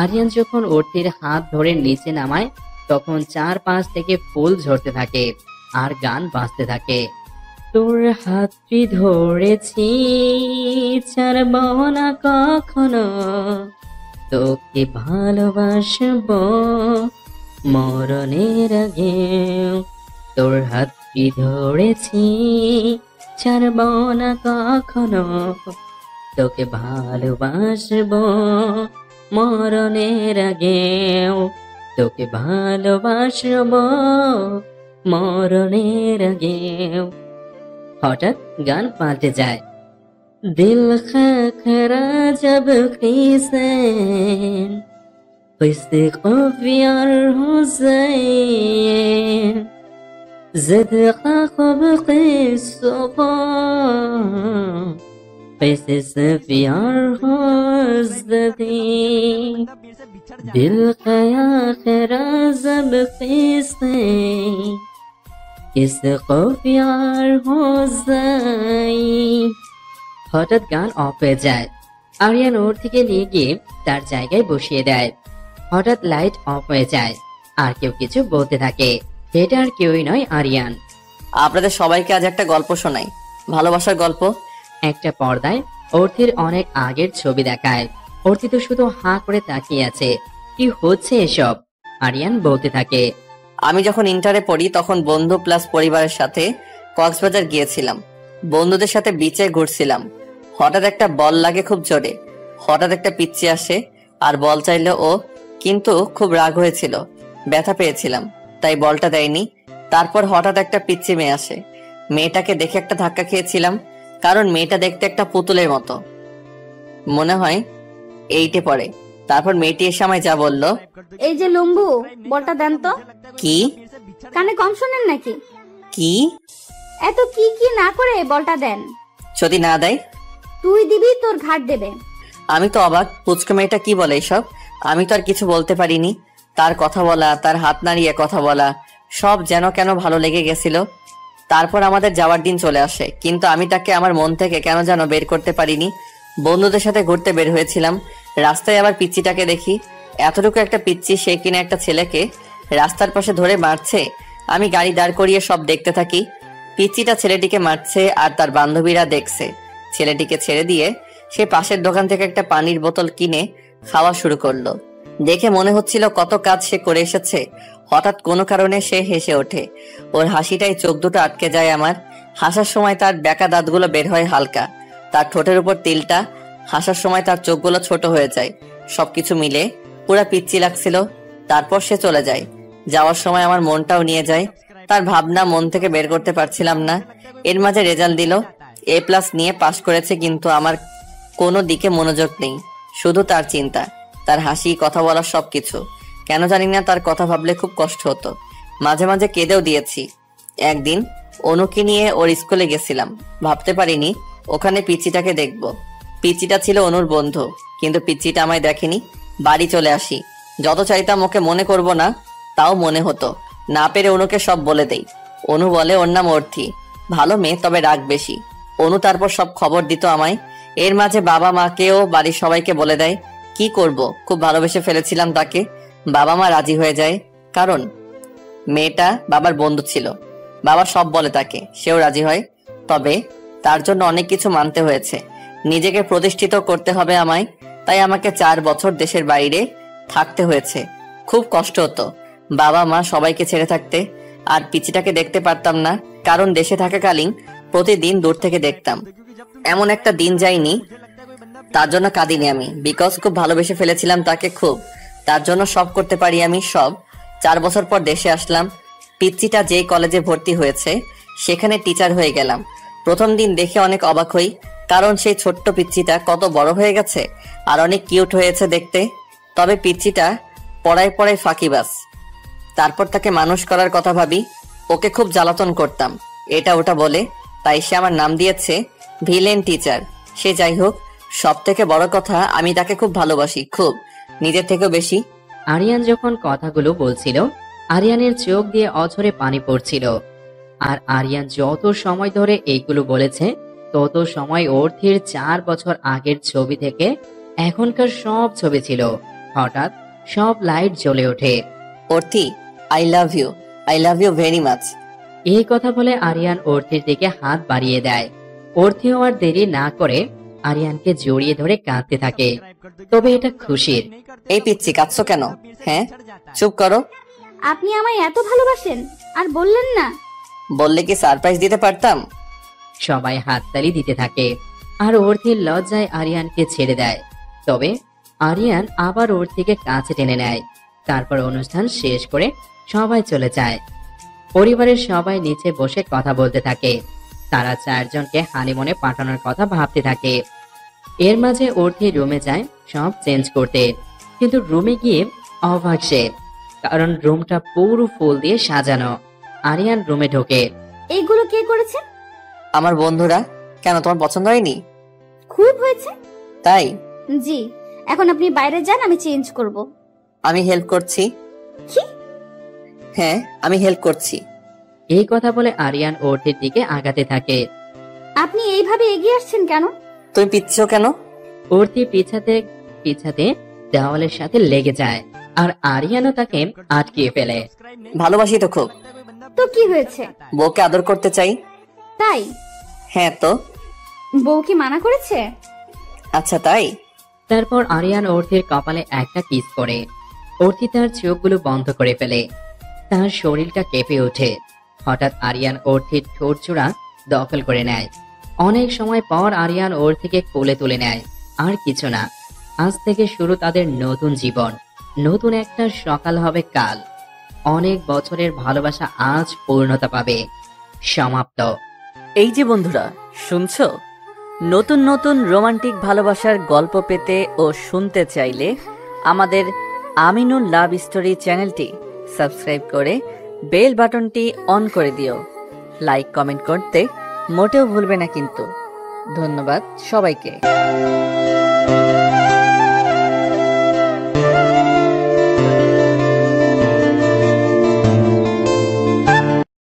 আরিয়ান যখন অর্থির হাত ধরে নিচে নামায় তখন 4-5 থেকে ফুল ঝরতে থাকে আর গান বাজতে থাকে। তোর হাতটি ধরেছি, ছাড়ব না কখনো, তোকে ভালোবাসবো মরণের আগে। তোর হাতটি ধরেছি, ছাড়ব না কখনো, তোকে ভালোবাসবো মরণের আগেও, তোকে ভালোবাসবো মরণের আগেও। হঠাৎ গান পাল্টে যায়। দিল খাখরা জব কিসেন কিসে কফিয়ার হুসেন زد خاخب قصة قصص فيار حزدي دل قيا خرازب قصة কিস কফিয়ার হোসাই। হঠাৎ গান অফ হয়ে যায়। আরিয়ান ওর থেকে নিয়ে গিয়ে তার জায়গায় বসিয়ে দেয়। হঠাৎ লাইট অফ হয়ে যায় আর কেউ কিছু বলতে থাকে। এটা আর কেউই নয়, আরিয়ান।
আপনাদের সবাইকে আজ একটা গল্প শোনাই, ভালোবাসার গল্প।
একটা পর্দায় অর্থির অনেক আগের ছবি দেখায়। অর্থি তো শুধু হাঁ করে তাকিয়ে আছে, কি হচ্ছে এসব? আরিয়ান বলতে থাকে,
আমি যখন ইন্টারে পড়ি তখন বন্ধু প্লাস পরিবারের সাথে কক্সবাজার গিয়েছিলাম। বন্ধুদের সাথে বিচে ঘুরছিলাম। হঠাৎ একটা বল লাগে খুব জোরে। হঠাৎ একটা পিচ্চি আসে আর বল চাইলো ও, কিন্তু খুব রাগ হয়েছিল, ব্যথা পেয়েছিলাম, তাই বলটা দেয়নি। তারপর হঠাৎ একটা পিচ্চি মেয়ে আসে। মেয়েটাকে দেখে একটা ধাক্কা খেয়েছিলাম, কারণ মেয়েটা দেখতে একটা পুতুলের মতো, মনে হয় 8-এ পড়ে। তারপর মেয়েটি এসে আমায় যা বললো,
এই যে লম্বু, বলটা দেন তো।
কি?
কানে কম শোনেন নাকি?
কি?
এত কি কি না করে বলটা দেন।
যদি না দেয়?
তুই দিবি, তোর ঘাট দেবে।
আমি তো অবাক, পুচকে মেয়েটা কি বলে এসব? আমি তো আর কিছু বলতে পারিনি। তার কথা বলা, তার হাত নাড়িয়ে কথা বলা, সব যেন কেন ভালো লেগে গেছিল। তারপর আমাদের যাওয়ার দিন চলে আসে, কিন্তু আমি তাকে আমার মন থেকে কেন যেন বের করতে পারিনি। বন্ধুদের সাথে ঘুরতে বের হয়েছিলাম, রাস্তায় আবার পিচ্চিটাকে দেখি। এতটুকু একটা পিচ্চি, সে কিনা একটা ছেলেকে রাস্তার পাশে ধরে মারছে। আমি গাড়ি দাঁড় করিয়ে সব দেখতে থাকি। পিচ্চিটা ছেলেটিকে মারছে আর তার বান্ধবীরা দেখছে। ছেলেটিকে ছেড়ে দিয়ে সে পাশের দোকান থেকে একটা পানির বোতল কিনে খাওয়া শুরু করলো। দেখে মনে হচ্ছিল কত কাজ সে করে এসেছে। হঠাৎ কোনো কারণে সে হেসে ওঠে। ওর হাসিটাই চোখ দুটো আটকে যায় আমার। হাসার সময় তার বেঁকা দাঁতগুলো বের হয় হালকা, তার ঠোঁটের উপর তিলটা। হাসার সময় তার চোখগুলো ছোট হয়ে যায়। সবকিছু মিলে পুরা পিচ্ছি লাগছিল। তারপর সে চলে যায়। যাওয়ার সময় আমার মনটাও নিয়ে যায়। তার ভাবনা মন থেকে বের করতে পারছিলাম না। এর মাঝে রেজাল্ট দিল, A+ নিয়ে পাশ করেছে, কিন্তু আমার কোনো দিকে মনোযোগ নেই, শুধু তার চিন্তা, তার হাসি, কথা বলার সবকিছু। কেন জানি না তার কথা ভাবলে খুব কষ্ট হতো। মাঝে মাঝে কেঁদেও দিয়েছি। একদিন অনুকে নিয়ে ওর স্কুলে গেছিলাম। ভাবতে পারিনি ওখানে পিচ্চিটাকে দেখব। পিচ্চিটা ছিল অনুর বন্ধু, কিন্তু পিচ্চিটা আমায় দেখেনি। বাড়ি চলে আসি। যত চাইতাম ওকে মনে করব না, তাও মনে হতো। না পেরে অনুকে সব বলে দেই। অনু বলে ওর নাম অর্থি, ভালো মেয়ে, তবে রাগ বেশি। অনু তারপর সব খবর দিত আমায়। এর মাঝে বাবা মাকেও বাড়ির সবাইকে বলে দেয়। কি করব, খুব ভালোবেসে ফেলেছিলাম তাকে। বাবা মা রাজি হয়ে যায়, কারণ মেয়েটা বাবার বন্ধু ছিল। বাবা সব বলে তাকে, সেও রাজি হয়। তবে তার জন্য অনেক কিছু মানতে হয়েছে। নিজেকে প্রতিষ্ঠিত করতে হবে আমায়। তাই আমাকে 4 বছর দেশের বাইরে থাকতে হয়েছে। খুব কষ্ট হতো বাবা মা সবাইকে ছেড়ে থাকতে। আর পিচিটাকে দেখতে পারতাম না, কারণ দেশে থাকাকালীন প্রতিদিন দূর থেকে দেখতাম। এমন একটা দিন যায়নি তার জন্য কাঁদিনি আমি, বিকজ খুব ভালোবেসে ফেলেছিলাম তাকে খুব। তার জন্য সব করতে পারি আমি, সব। 4 বছর পর দেশে আসলাম। পিচ্চিটা যেই কলেজে ভর্তি হয়েছে সেখানে টিচার হয়ে গেলাম। প্রথম দিন দেখে অনেক অবাক হই, কারণ সেই ছোট্ট পিচ্চিটা কত বড় হয়ে গেছে আর অনেক কিউট হয়েছে দেখতে। তবে পিচ্চিটা পড়ায় পড়ায় ফাঁকিবাজ। তারপর তাকে মানুষ করার কথা ভাবি। ওকে খুব জ্বালাতন করতাম এটা ওটা বলে, তাই সে আমার নাম দিয়েছে ভিলেন টিচার। সে যাই হোক, সব থেকে বড় কথা আমি তাকে খুব ভালোবাসি, খুব, নিজের থেকেও বেশি।
আরিয়ান যখন কথাগুলো বলছিল, আরিয়ানের চোখ দিয়ে অঝরে পানি পড়ছিল। আর আরিয়ান যত সময় ধরে এইগুলো বলেছে, তত সময় অর্থির 4 বছর আগের ছবি থেকে এখনকার সব ছবি ছিল। হঠাৎ সব লাইট জ্বলে ওঠে।
Arthi, I love you, I love you very much.
এই কথা বলে আরিয়ান অর্থির দিকে হাত বাড়িয়ে দেয়। অর্থিও আর দেরি না করে আরিয়ানকে জড়িয়ে ধরে কাঁদতে থাকে। তবে এটা খুশির।
এই পিচ্ছি, কাঁদছো কেন? হ্যাঁ, চুপ করো।
আপনি আমায় এত ভালোবাসেন আর বললেন না?
বললে কি সারপ্রাইজ দিতে পারতাম।
সবাই হাততালি দিতে থাকে আর অর্থির লজ্জায় আরিয়ানকে ছেড়ে দেয়। তবে আরিয়ান আবার অর্থিকে কাছে টেনে নেয়। তারপর অনুষ্ঠান শেষ করে সবাই চলে যায়। পরিবারের সবাই নিচে বসে কথা বলতে থাকে। তারা 4 জনকে হানিমুনে পাঠানোর কথা ভাবতে থাকে। এর মাঝে অর্থি রুমে যায় সব চেঞ্জ করতে, কিন্তু রুমে গিয়ে অবাক সে, কারণ রুমটা পুরো ফুল দিয়ে সাজানো। আরিয়ান রুমে ঢোকে।
এইগুলো কে করেছে?
আমার বন্ধুরা। কেন, তোমার পছন্দ হয়নি?
খুব হয়েছে।
তাই?
জি, এখন আপনি বাইরে যান, আমি চেঞ্জ করব।
আমি হেল্প করছি।
কি?
হ্যাঁ, আমি হেল্প করছি।
এই কথা বলে আরিয়ান অর্থির দিকে আগাতে থাকে।
আপনি এইভাবে এগিয়ে আসছেন কেন?
তুমি পিচ্ছো কেন?
অর্থি পিছাতে পিছাতে দেওয়ালের সাথে লেগে যায় আর আরিয়ানও তাকে আটকিয়ে ফেলে।
ভালোবাসি তো খুব।
তো কি হয়েছে?
বউকে আদর করতে চাই।
তাই?
হ্যাঁ তো।
বউ কি মানা করেছে?
আচ্ছা তাই।
তারপর আরিয়ান অর্থির কপালে একটা কিস করে। অর্থি তার চোখগুলো বন্ধ করে ফেলে। তার শরীরটা কেঁপে ওঠে। হঠাৎ আরিয়ান অর্থির ঠোঁট জোড়া দখল করে নেয়। অনেক সময় পর আরিয়ান অর্থিকে কোলে তুলে নেয়। আর কিছু না, আজ থেকে শুরু তাদের নতুন জীবন। নতুন একটা সকাল হবে কাল। অনেক বছরের ভালোবাসা আজ পূর্ণতা পাবে। সমাপ্ত।
এই যে বন্ধুরা, শুনছো? নতুন নতুন রোমান্টিক ভালোবাসার গল্প পেতে ও শুনতে চাইলে আমাদের আমিনুল লাভ স্টোরি চ্যানেলটি সাবস্ক্রাইব করে বেল বাটনটি অন করে দিও। লাইক কমেন্ট করতে মোটেও ভুলবে না কিন্তু। ধন্যবাদ সবাইকে।